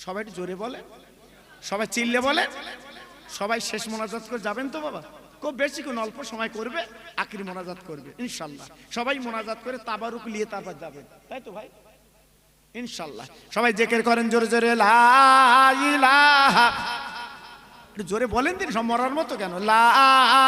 সবাই একটু জোরে বলেন, সবাই চিল্লে বলেন, সবাই শেষ মোনাজাত করে যাবেন তো বাবা? খুব বেশি কোন অল্প সময় করবে, আখিরি মোনাজাত করবে ইনশাআল্লাহ। সবাই মোনাজাত করে তাবারুক নিয়ে তারপর যাবেন, তাই তো ভাই? ইনশাআল্লাহ। সবাই জিকির করেন জোরে জোরে, লা ইলাহা। একটু জোরে বলেন দিন, সব মরার মতো কেন? লা